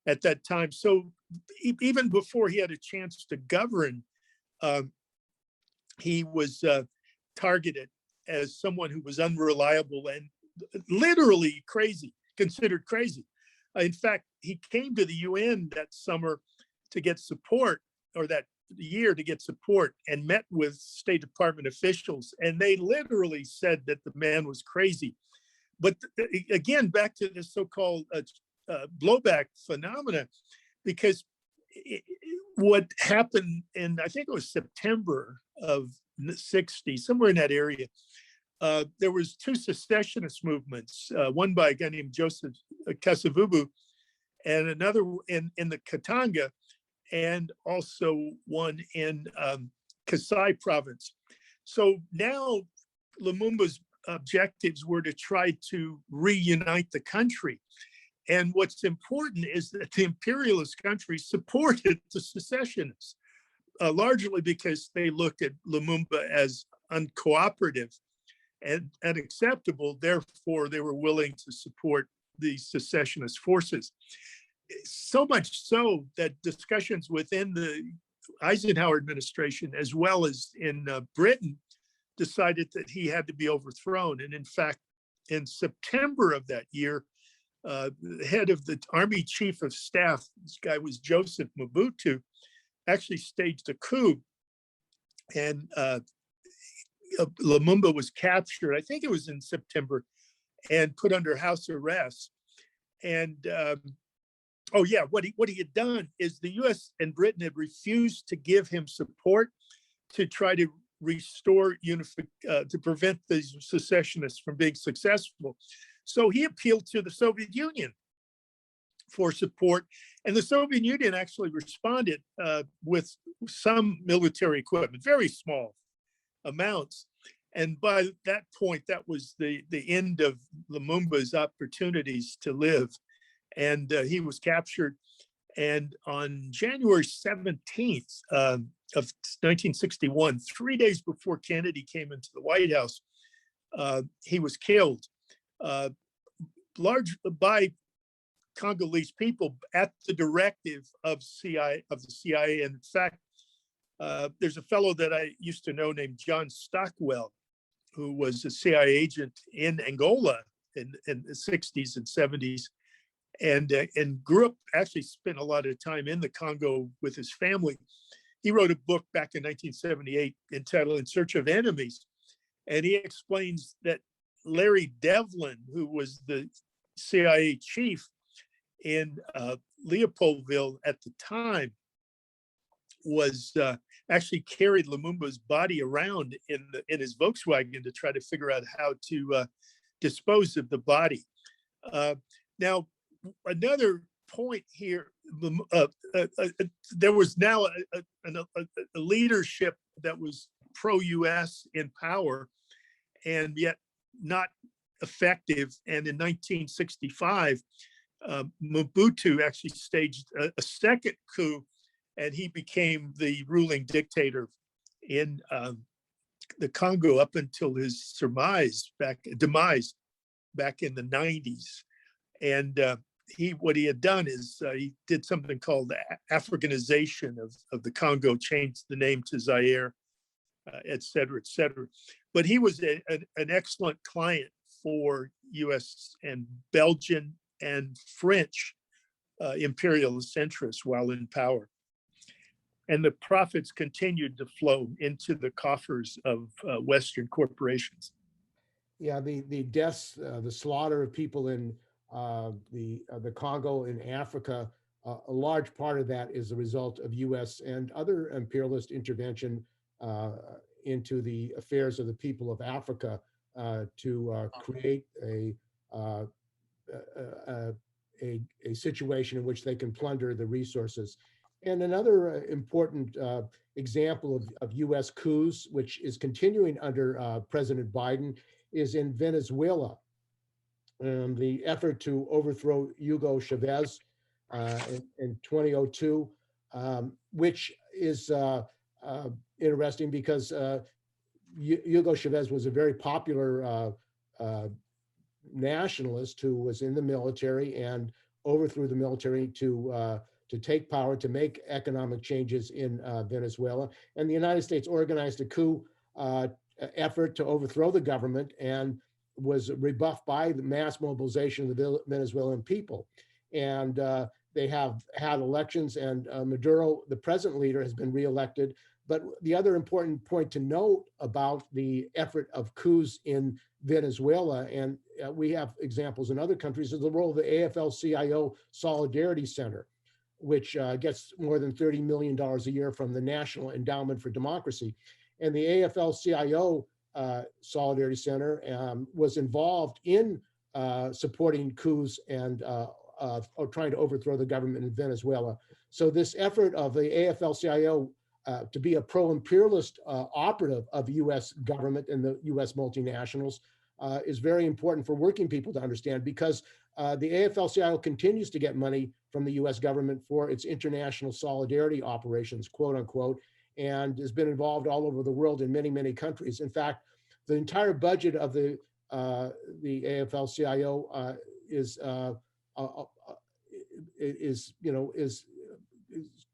at that time. So even before he had a chance to govern, he was targeted as someone who was unreliable and literally crazy, considered crazy. In fact, he came to the UN that summer to get support, or that year to get support, and met with State Department officials. And they literally said that the man was crazy. But again, back to the so-called blowback phenomena, because what happened in, I think it was September of '60, somewhere in that area, there was two secessionist movements, one by a guy named Joseph Kasavubu, and another in the Katanga, and also one in Kasai province. So now Lumumba's objectives were to try to reunite the country. And what's important is that the imperialist countries supported the secessionists, largely because they looked at Lumumba as uncooperative and unacceptable. Therefore, they were willing to support the secessionist forces. So much so that discussions within the Eisenhower administration, as well as in Britain, decided that he had to be overthrown. And in fact, in September of that year, the head of the Army Chief of Staff, this guy was Joseph Mobutu, actually staged a coup. And Lumumba was captured, I think it was in September, and put under house arrest. And oh yeah, what he had done is the US and Britain had refused to give him support to try to restore to prevent the secessionists from being successful. So he appealed to the Soviet Union for support, and the Soviet Union actually responded with some military equipment, very small amounts. And by that point, that was the end of Lumumba's opportunities to live. And he was captured. And on January 17th of 1961, 3 days before Kennedy came into the White House, he was killed large by Congolese people at the directive of the CIA. And in fact, there's a fellow that I used to know named John Stockwell, who was a CIA agent in Angola in the 60s and 70s, and grew up, actually spent a lot of time in the Congo with his family. He wrote a book back in 1978 entitled In Search of Enemies. And he explains that Larry Devlin, who was the CIA chief in Leopoldville at the time, was actually carried Lumumba's body around in his Volkswagen to try to figure out how to dispose of the body. Now, another point here, there was now a leadership that was pro-US in power, and yet not effective. And in 1965, Mobutu actually staged a second coup, and he became the ruling dictator in the Congo up until his demise back in the 90s. And what he had done is he did something called the Africanization of the Congo, changed the name to Zaire, et cetera, et cetera. But he was an excellent client for US and Belgian and French imperialist interests while in power. And the profits continued to flow into the coffers of Western corporations. Yeah, the deaths, the slaughter of people in the Congo in Africa, a large part of that is a result of US and other imperialist intervention into the affairs of the people of Africa to create a situation in which they can plunder the resources. And another important example of US coups, which is continuing under President Biden, is in Venezuela. The effort to overthrow Hugo Chavez in 2002, which is interesting because Hugo Chavez was a very popular nationalist who was in the military and overthrew the military to take power, to make economic changes in Venezuela. And the United States organized a coup effort to overthrow the government and was rebuffed by the mass mobilization of the Venezuelan people. And they have had elections, and Maduro, the present leader, has been reelected. But the other important point to note about the effort of coups in Venezuela, and we have examples in other countries, is the role of the AFL-CIO Solidarity Center, which gets more than $30 million a year from the National Endowment for Democracy. And the AFL-CIO Solidarity Center was involved in supporting coups and or trying to overthrow the government in Venezuela. So this effort of the AFL-CIO to be a pro-imperialist operative of U.S. government and the U.S. multinationals is very important for working people to understand, because the AFL-CIO continues to get money from the U.S. government for its international solidarity operations, quote unquote, and has been involved all over the world in many, many countries. In fact, the entire budget of the AFL-CIO is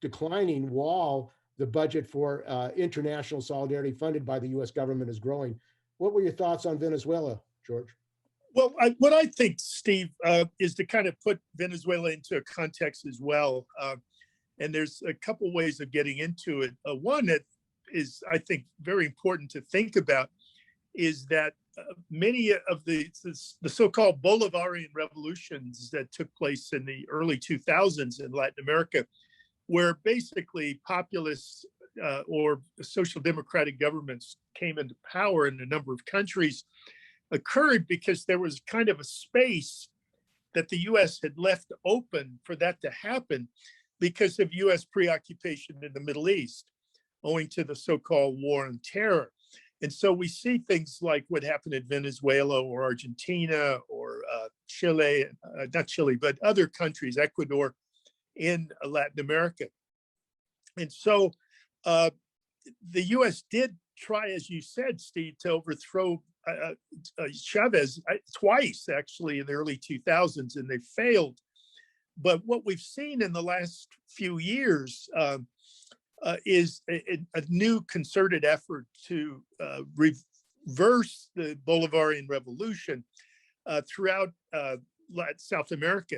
declining, while the budget for international solidarity funded by the U.S. government is growing. What were your thoughts on Venezuela, George? Well, what I think, Steve, is to kind of put Venezuela into a context as well. And there's a couple ways of getting into it. One that is, I think, very important to think about is that many of the so-called Bolivarian revolutions that took place in the early 2000s in Latin America, where basically populist or social democratic governments came into power in a number of countries, occurred because there was kind of a space that the US had left open for that to happen because of US preoccupation in the Middle East, owing to the so-called war on terror. And so we see things like what happened in Venezuela or Argentina or Chile, not Chile, but other countries, Ecuador, in Latin America. And so the US did try, as you said, Steve, to overthrow Chavez twice, actually, in the early 2000s, and they failed. But what we've seen in the last few years is a new concerted effort to reverse the Bolivarian revolution throughout South America.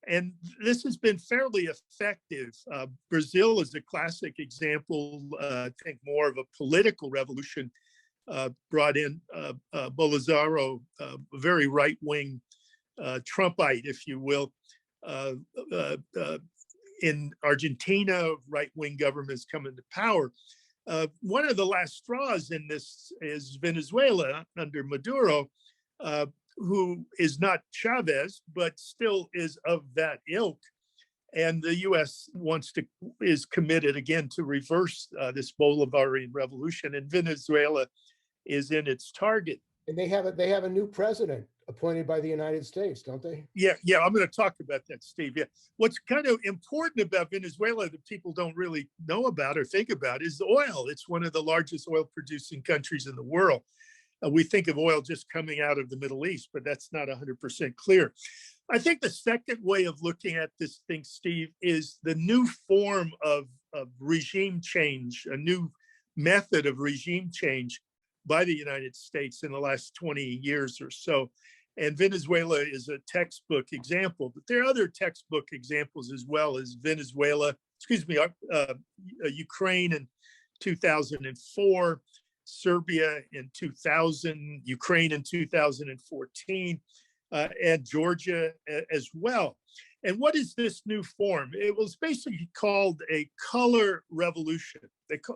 And this has been fairly effective. Brazil is a classic example, I think more of a political revolution, brought in Bolsonaro, a very right-wing Trumpite, if you will. In Argentina, right-wing governments come into power. One of the last straws in this is Venezuela under Maduro, who is not Chavez, but still is of that ilk. And the US is committed again to reverse this Bolivarian revolution, and Venezuela is in its target. And they have a new president appointed by the United States, don't they? Yeah, I'm going to talk about that, Steve. Yeah, what's kind of important about Venezuela that people don't really know about or think about is the oil. It's one of the largest oil-producing countries in the world. We think of oil just coming out of the Middle East, but that's not 100% clear. I think the second way of looking at this thing, Steve, is the new form of regime change, a new method of regime change by the United States in the last 20 years or so. And Venezuela is a textbook example, but there are other textbook examples as well, as Ukraine in 2004, Serbia in 2000, Ukraine in 2014, and Georgia as well. And what is this new form? It was basically called a color revolution.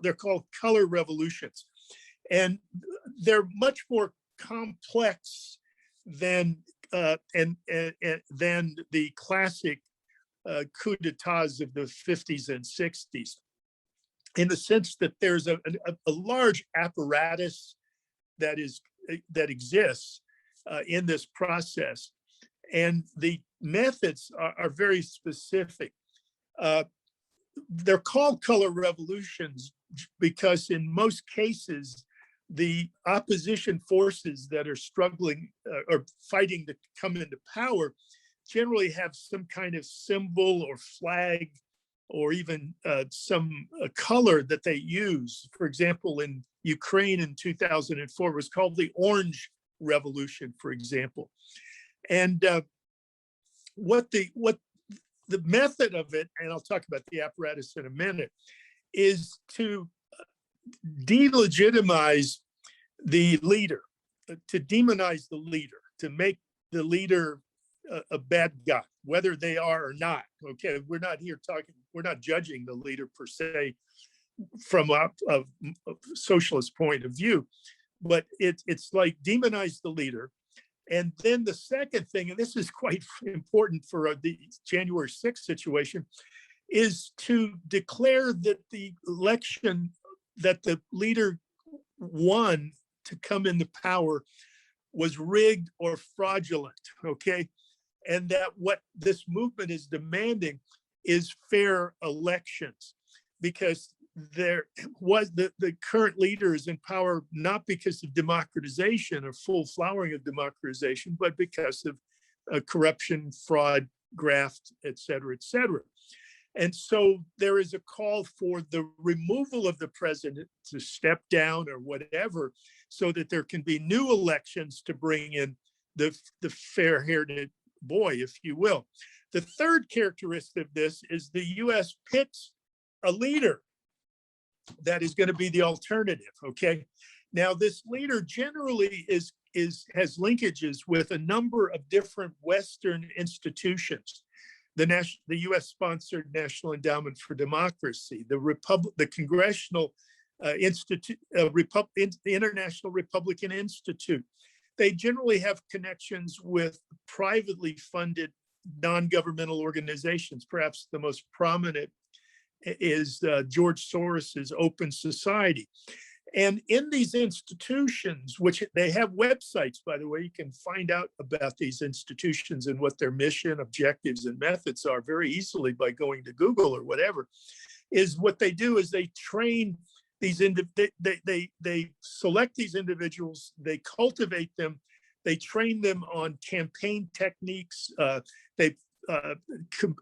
They're called color revolutions. And they're much more complex than the classic coup d'etats of the 50s and 60s, in the sense that there's a large apparatus that exists in this process, and the methods are very specific. They're called color revolutions because in most cases, the opposition forces that are struggling or fighting to come into power generally have some kind of symbol or flag or even some color that they use. For example, in Ukraine in 2004, it was called the Orange Revolution, for example. And what the method of it, and I'll talk about the apparatus in a minute, is to delegitimize the leader, to demonize the leader, to make the leader a bad guy, whether they are or not. Okay, we're not here talking, we're not judging the leader per se from a socialist point of view, but it's like demonize the leader. And then the second thing, and this is quite important for the January 6th situation, is to declare that the election that the leader won to come into power was rigged or fraudulent, okay? And that what this movement is demanding is fair elections, because there was the current leader is in power not because of democratization or full flowering of democratization, but because of corruption, fraud, graft, et cetera, et cetera. And so there is a call for the removal of the president to step down or whatever, so that there can be new elections to bring in the fair-haired boy, if you will. The third characteristic of this is the US picks a leader that is going to be the alternative, okay? Now, this leader generally has linkages with a number of different Western institutions. The U.S.-sponsored National Endowment for Democracy, the Congressional Institute, the International Republican Institute. They generally have connections with privately funded non-governmental organizations. Perhaps the most prominent is George Soros's Open Society. And in these institutions, which they have websites, by the way, you can find out about these institutions and what their mission, objectives, and methods are very easily by going to Google or whatever, is what they do is they train these, they select these individuals, they cultivate them, they train them on campaign techniques,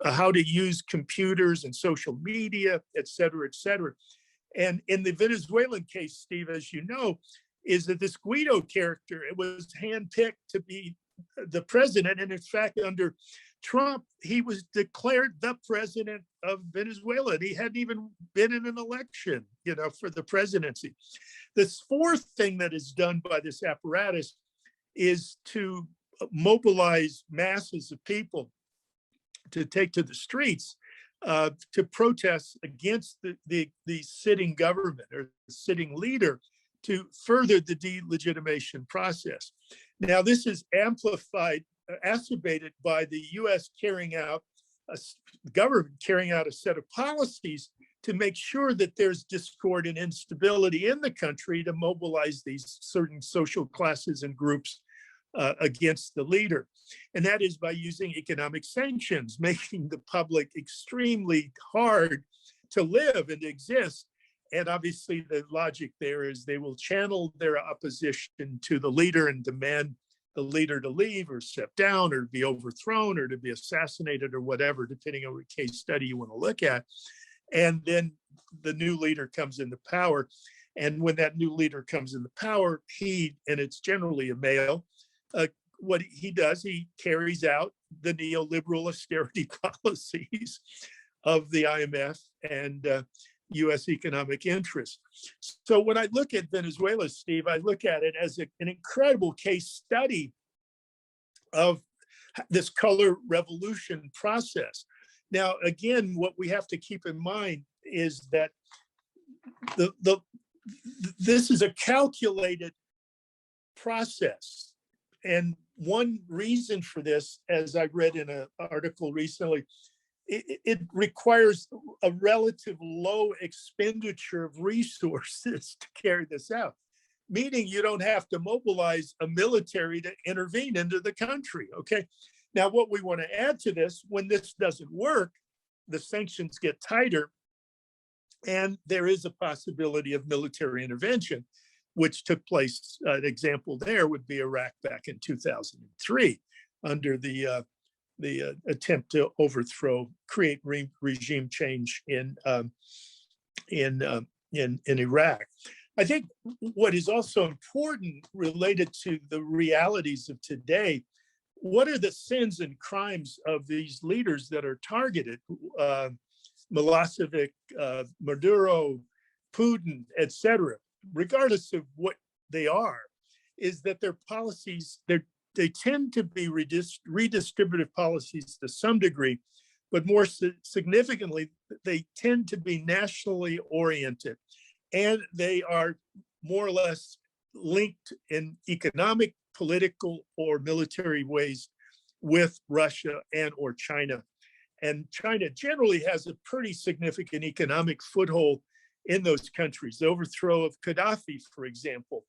how to use computers and social media, et cetera, et cetera. And in the Venezuelan case, Steve, as you know, is that this Guido character, it was handpicked to be the president. And in fact, under Trump, he was declared the president of Venezuela. And he hadn't even been in an election, for the presidency. This fourth thing that is done by this apparatus is to mobilize masses of people to take to the streets to protest against the sitting government or the sitting leader, to further the delegitimation process. Now, this is amplified, exacerbated by the U.S. government carrying out a set of policies to make sure that there's discord and instability in the country, to mobilize these certain social classes and groups against the leader. And that is by using economic sanctions, making the public extremely hard to live and exist. And obviously the logic there is they will channel their opposition to the leader and demand the leader to leave or step down or to be overthrown or to be assassinated or whatever, depending on what case study you want to look at. And then the new leader comes into power. And when that new leader comes into power, and it's generally a male, what he does, he carries out the neoliberal austerity policies of the IMF and U.S. economic interests. So when I look at Venezuela, Steve, I look at it as an incredible case study of this color revolution process. Now, again, what we have to keep in mind is that this is a calculated process. And one reason for this, as I read in an article recently, it requires a relative low expenditure of resources to carry this out, meaning you don't have to mobilize a military to intervene into the country, okay? Now, what we want to add to this, when this doesn't work, the sanctions get tighter, and there is a possibility of military intervention. which took place, an example there would be Iraq back in 2003 under the attempt to create regime change in Iraq. I think what is also important related to the realities of today, what are the sins and crimes of these leaders that are targeted? Milosevic, Maduro, Putin, etc., regardless of what they are, is that their policies, they tend to be redistributive policies to some degree, but more significantly, they tend to be nationally oriented. And they are more or less linked in economic, political, or military ways with Russia and or China. And China generally has a pretty significant economic foothold in those countries. The overthrow of Gaddafi, for example,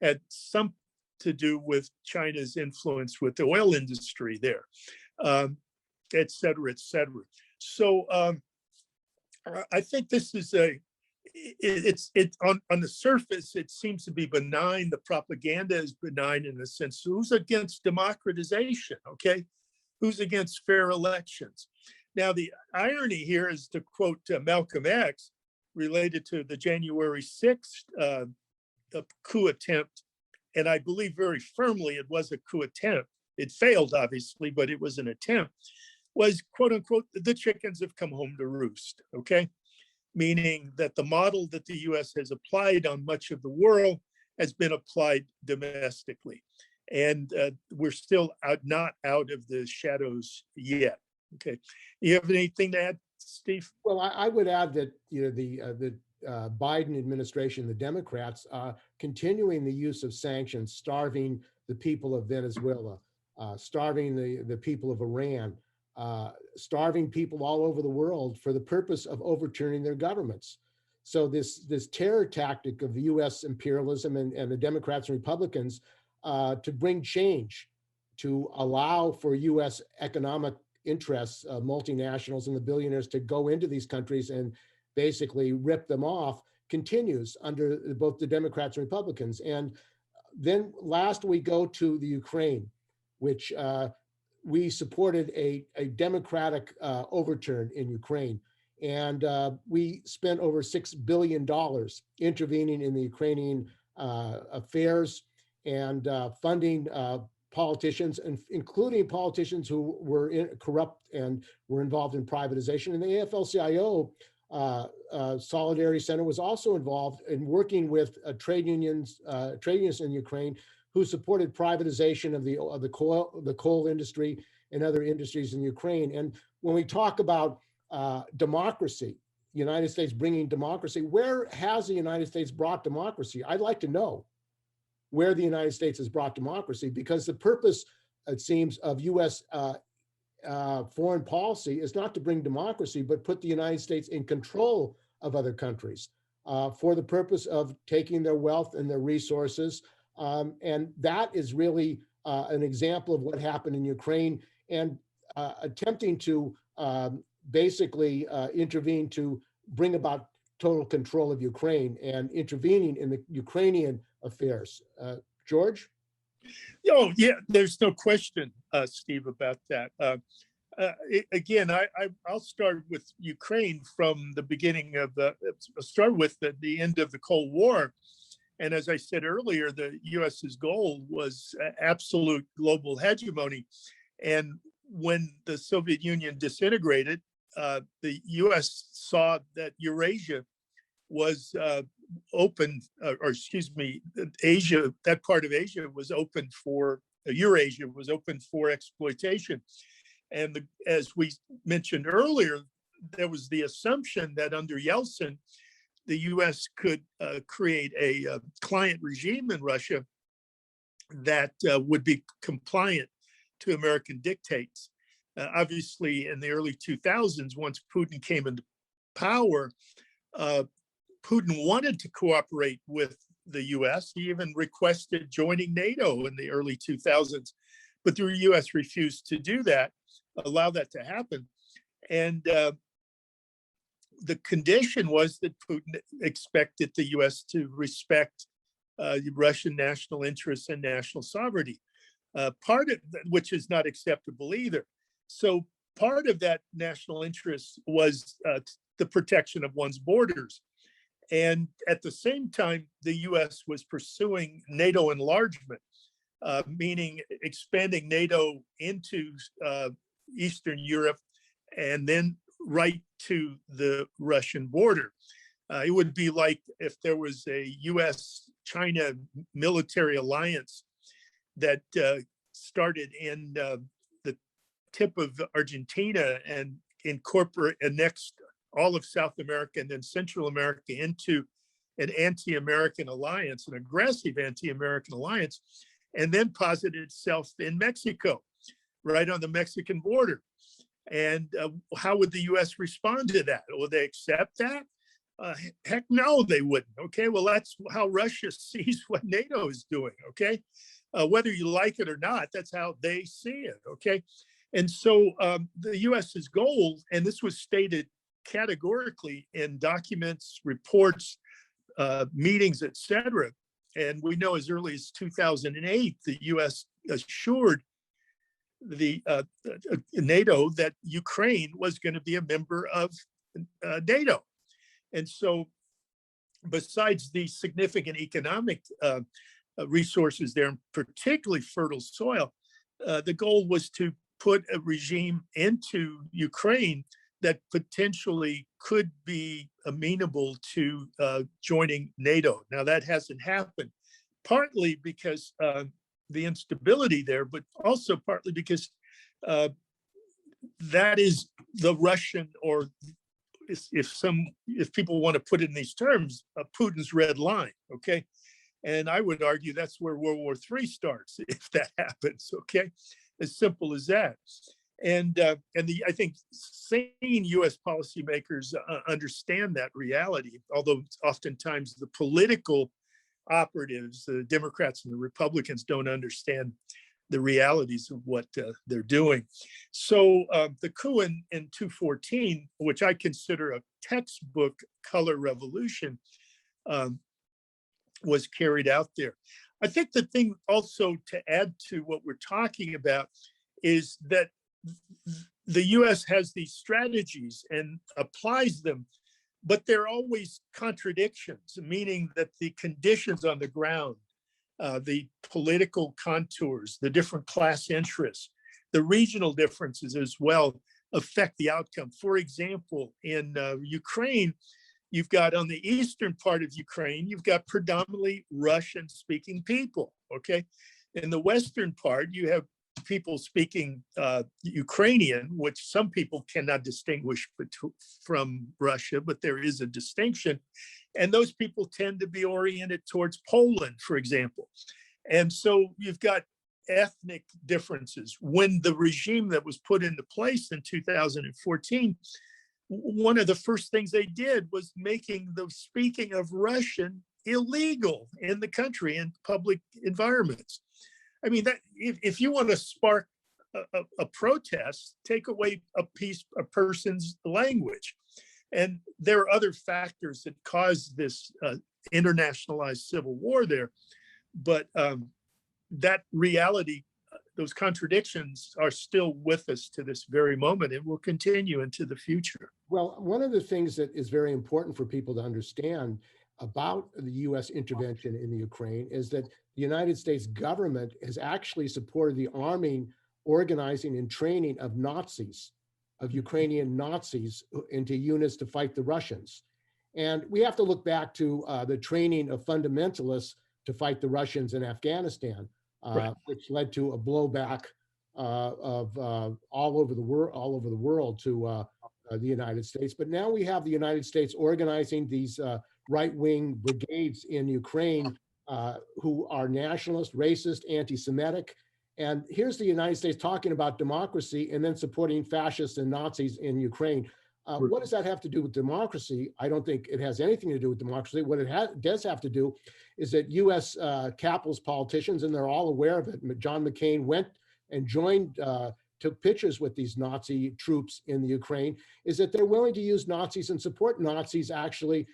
had some to do with China's influence with the oil industry there, et cetera, et cetera. So I think this is on the surface, it seems to be benign. The propaganda is benign in the sense, who's against democratization, okay? Who's against fair elections? Now, the irony here is, to quote Malcolm X, related to the January 6th coup attempt, and I believe very firmly it was a coup attempt. It failed, obviously, but it was an attempt, was, quote unquote, the chickens have come home to roost, okay? Meaning that the model that the US has applied on much of the world has been applied domestically. And we're still not out of the shadows yet. Okay, you have anything to add, Steve? Well, I would add that the Biden administration, the Democrats, continuing the use of sanctions, starving the people of Venezuela, starving the people of Iran, starving people all over the world for the purpose of overturning their governments. So this terror tactic of the US imperialism and the Democrats and Republicans to bring change, to allow for US economic interests, multinationals and the billionaires to go into these countries and basically rip them off, continues under both the Democrats and Republicans. And then last we go to the Ukraine, which we supported a democratic overturn in Ukraine. And we spent over $6 billion intervening in the Ukrainian affairs and funding politicians, and including politicians who were corrupt and were involved in privatization. And the AFL-CIO Solidarity Center was also involved in working with trade unions in Ukraine, who supported privatization of the coal industry and other industries in Ukraine. And when we talk about democracy, the United States bringing democracy, where has the United States brought democracy? I'd like to know where the United States has brought democracy, because the purpose, it seems, of US foreign policy is not to bring democracy, but put the United States in control of other countries for the purpose of taking their wealth and their resources. And that is really an example of what happened in Ukraine, and attempting to basically intervene to bring about total control of Ukraine and intervening in the Ukrainian affairs. George? Oh, yeah, there's no question, Steve, about that. Again, I'll start with Ukraine from the beginning of start with the end of the Cold War. And as I said earlier, the US's goal was absolute global hegemony. And when the Soviet Union disintegrated, the US saw that Eurasia was open, or excuse me, Asia, that part of Asia was open for, Eurasia was open for exploitation. And as we mentioned earlier, there was the assumption that under Yeltsin, the US could create a client regime in Russia that would be compliant to American dictates. Obviously, in the early 2000s, once Putin came into power, Putin wanted to cooperate with the US. He even requested joining NATO in the early 2000s, but the US refused to do that, allow that to happen. And the condition was that Putin expected the US to respect Russian national interests and national sovereignty. Part of which is not acceptable either. So part of that national interest was the protection of one's borders. And at the same time, the US was pursuing NATO enlargement, meaning expanding NATO into Eastern Europe and then right to the Russian border. It would be like if there was a US-China military alliance that started in the tip of Argentina and annexed all of South America and then Central America into an anti-American alliance, an aggressive anti-American alliance, and then posited itself in Mexico, right on the Mexican border. And how would the US respond to that? Will they accept that? Heck no, they wouldn't. Okay, well, that's how Russia sees what NATO is doing. Okay, whether you like it or not, that's how they see it. Okay, and so the US's goal, and this was stated categorically in documents, reports, meetings, etc. And we know as early as 2008, the US assured the NATO that Ukraine was going to be a member of NATO. And so besides the significant economic resources there, and particularly fertile soil, the goal was to put a regime into Ukraine that potentially could be amenable to joining NATO. Now that hasn't happened, partly because the instability there, but also partly because that is the Russian, or if people want to put it in these terms, Putin's red line. Okay, and I would argue that's where World War III starts if that happens. Okay, as simple as that. And I think sane U.S. policymakers understand that reality, although oftentimes the political operatives, the Democrats and the Republicans, don't understand the realities of what they're doing. So the coup in 2014, which I consider a textbook color revolution, was carried out there. I think the thing also to add to what we're talking about is that the US has these strategies and applies them, but there are always contradictions, meaning that the conditions on the ground, the political contours, the different class interests, the regional differences as well affect the outcome. For example, in Ukraine, you've got on the eastern part of Ukraine, you've got predominantly Russian-speaking people, okay? In the western part, you have people speaking Ukrainian, which some people cannot distinguish from Russia, but there is a distinction. And those people tend to be oriented towards Poland, for example. And so you've got ethnic differences. When the regime that was put into place in 2014, one of the first things they did was making the speaking of Russian illegal in the country in public environments. I mean, that if you want to spark a protest, take away a person's language. And there are other factors that cause this internationalized civil war there. But that reality, those contradictions are still with us to this very moment and will continue into the future. Well, one of the things that is very important for people to understand about the US intervention in the Ukraine is that the United States government has actually supported the arming, organizing, and training of Nazis, of Ukrainian Nazis into units to fight the Russians. And we have to look back to the training of fundamentalists to fight the Russians in Afghanistan, Right. which led to a blowback of all over the world to the United States. But now we have the United States organizing these right-wing brigades in Ukraine who are nationalist, racist, anti-Semitic. And here's the United States talking about democracy and then supporting fascists and Nazis in Ukraine. What does that have to do with democracy? I don't think it has anything to do with democracy. What it does have to do is that US capitalist politicians, and they're all aware of it, John McCain went and joined took pictures with these Nazi troops in the Ukraine, is that they're willing to use Nazis and support Nazis actually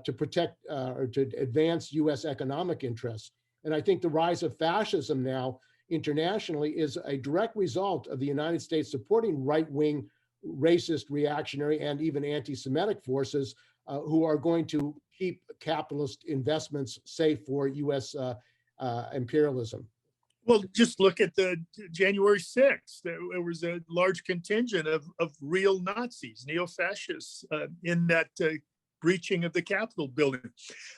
to protect or to advance US economic interests. And I think the rise of fascism now internationally is a direct result of the United States supporting right-wing, racist, reactionary, and even anti-Semitic forces who are going to keep capitalist investments safe for US imperialism. Well, just look at the January 6th. There was a large contingent of real Nazis, neo-fascists in that breaching of the Capitol building.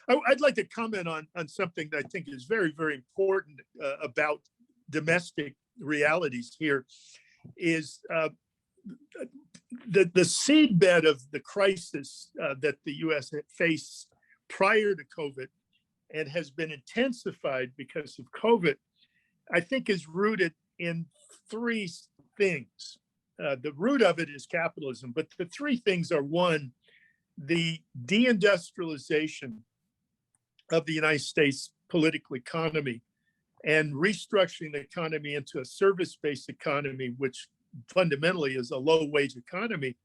I'd like to comment on something that I think is very, very important about domestic realities here is the seedbed of the crisis that the US faced prior to COVID and has been intensified because of COVID, I think is rooted in three things. The root of it is capitalism, but the three things are: one, the deindustrialization of the United States political economy and restructuring the economy into a service-based economy, which fundamentally is a low-wage economy,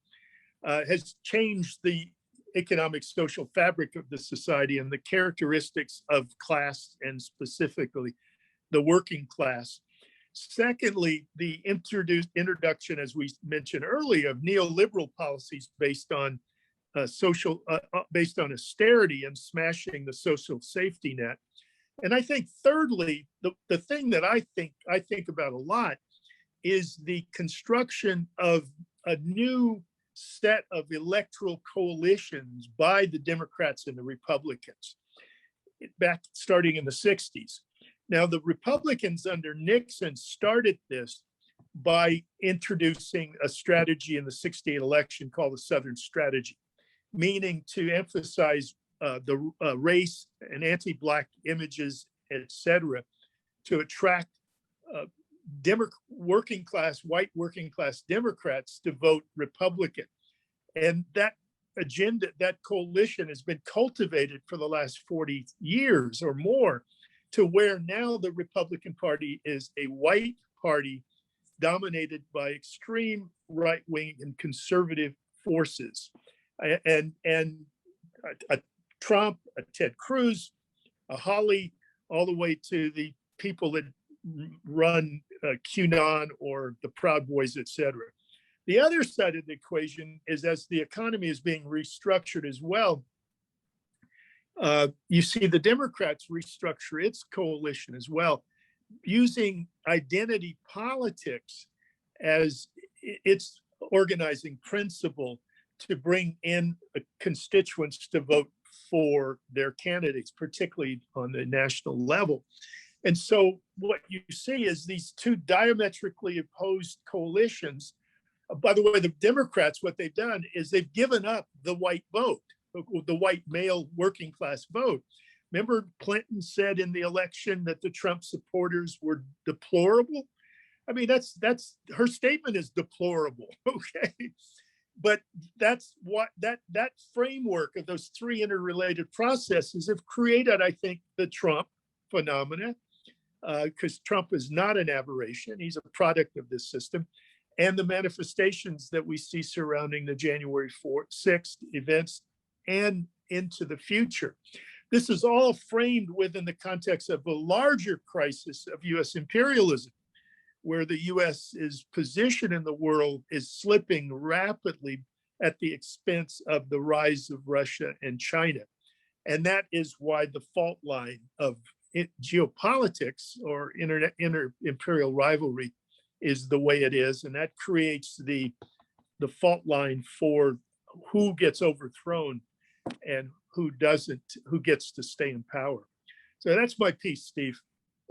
has changed the economic social fabric of the society and the characteristics of class, and specifically the working class. Secondly, the introduction, as we mentioned earlier, of neoliberal policies based on based on austerity and smashing the social safety net. And I think thirdly, the thing that I think about a lot is the construction of a new set of electoral coalitions by the Democrats and the Republicans, back starting in the 60s. Now, the Republicans under Nixon started this by introducing a strategy in the 68 election called the Southern Strategy, meaning to emphasize the race and anti-Black images, etc., to attract working class, white working class Democrats to vote Republican. And that agenda, that coalition has been cultivated for the last 40 years or more, to where now the Republican Party is a white party dominated by extreme right-wing and conservative forces. And a Trump, a Ted Cruz, a Hawley, all the way to the people that run QAnon or the Proud Boys, etc. The other side of the equation is, as the economy is being restructured as well, you see the Democrats restructure its coalition as well, using identity politics as its organizing principle to bring in constituents to vote for their candidates, particularly on the national level. And so what you see is these two diametrically opposed coalitions. By the way, the Democrats, what they've done is they've given up the white vote, the white male working class vote. Remember, Clinton said in the election that the Trump supporters were deplorable. I mean, that's her statement is deplorable, okay? But that's what that framework of those three interrelated processes have created, I think, the Trump phenomena, because Trump is not an aberration. He's a product of this system, and the manifestations that we see surrounding the January 6th events and into the future. This is all framed within the context of a larger crisis of US imperialism, where the US's position in the world is slipping rapidly at the expense of the rise of Russia and China. And that is why the fault line of geopolitics or inter-imperial rivalry is the way it is. And that creates the fault line for who gets overthrown and who doesn't, who gets to stay in power. So that's my piece, Steve.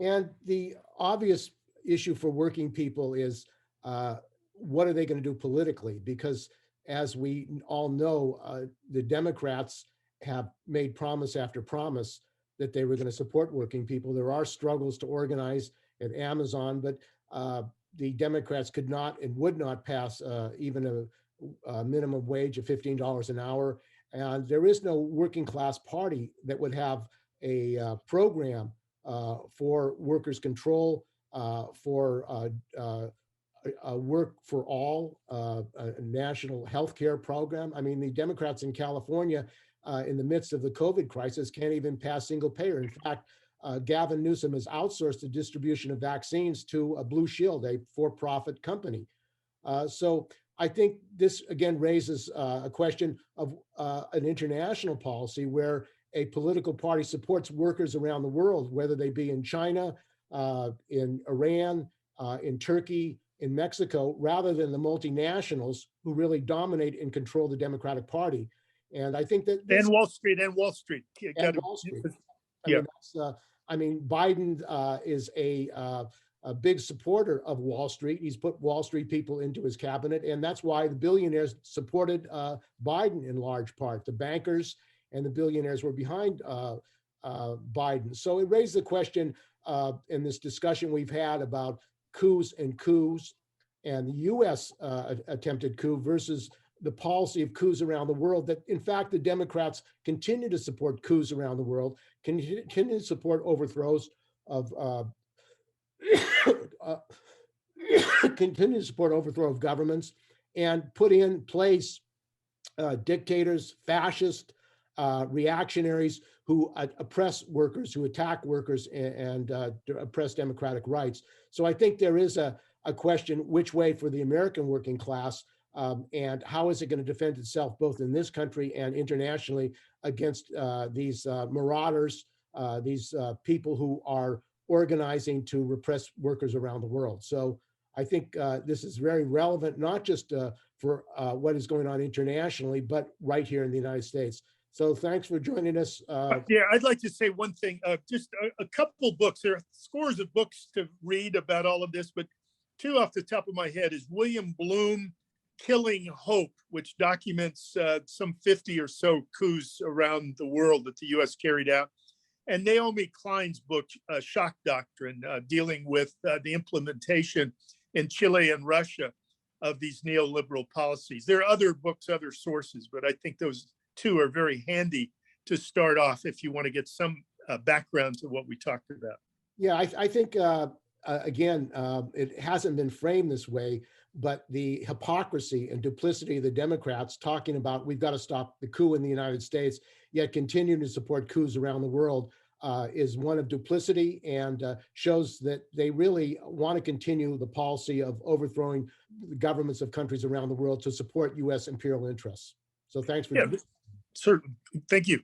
And the obvious issue for working people is what are they going to do politically? Because as we all know, the Democrats have made promise after promise that they were going to support working people. There are struggles to organize at Amazon, but the Democrats could not and would not pass even a minimum wage of $15 an hour. And there is no working class party that would have a program for workers' control, for a work for all, a national health care program. I mean, the Democrats in California, in the midst of the COVID crisis, can't even pass single payer. In fact, Gavin Newsom has outsourced the distribution of vaccines to a Blue Shield, a for-profit company. So I think this again raises a question of an international policy where a political party supports workers around the world, whether they be in China, in Iran, in Turkey, in Mexico, rather than the multinationals who really dominate and control the Democratic Party. And I think that and Wall Street. and Wall Street. Yeah. I mean, Biden is a big supporter of Wall Street. He's put Wall Street people into his cabinet, and that's why the billionaires supported Biden in large part. The bankers and the billionaires were behind Biden. So it raised the question in this discussion we've had about coups and the U.S. Attempted coup versus the policy of coups around the world, that in fact the Democrats continue to support coups around the world, continue to support overthrows of continue to support overthrow of governments, and put in place dictators, fascist, reactionaries who oppress workers, who attack workers and oppress democratic rights. So I think there is a question which way for the American working class, and how is it going to defend itself both in this country and internationally against these marauders, these people who are organizing to repress workers around the world. So I think this is very relevant, not just for what is going on internationally, but right here in the United States. So thanks for joining us. Yeah, I'd like to say one thing, just a couple books. There are scores of books to read about all of this, but two off the top of my head is William Bloom, Killing Hope, which documents some 50 or so coups around the world that the US carried out. And Naomi Klein's book, Shock Doctrine, dealing with the implementation in Chile and Russia of these neoliberal policies. There are other books, other sources, but I think those two are very handy to start off if you want to get some background to what we talked about. Yeah, I think, again, it hasn't been framed this way, but the hypocrisy and duplicity of the Democrats talking about we've got to stop the coup in the United States, yet continuing to support coups around the world is one of duplicity, and shows that they really want to continue the policy of overthrowing the governments of countries around the world to support U.S. imperial interests. So thanks for certainly. Thank you.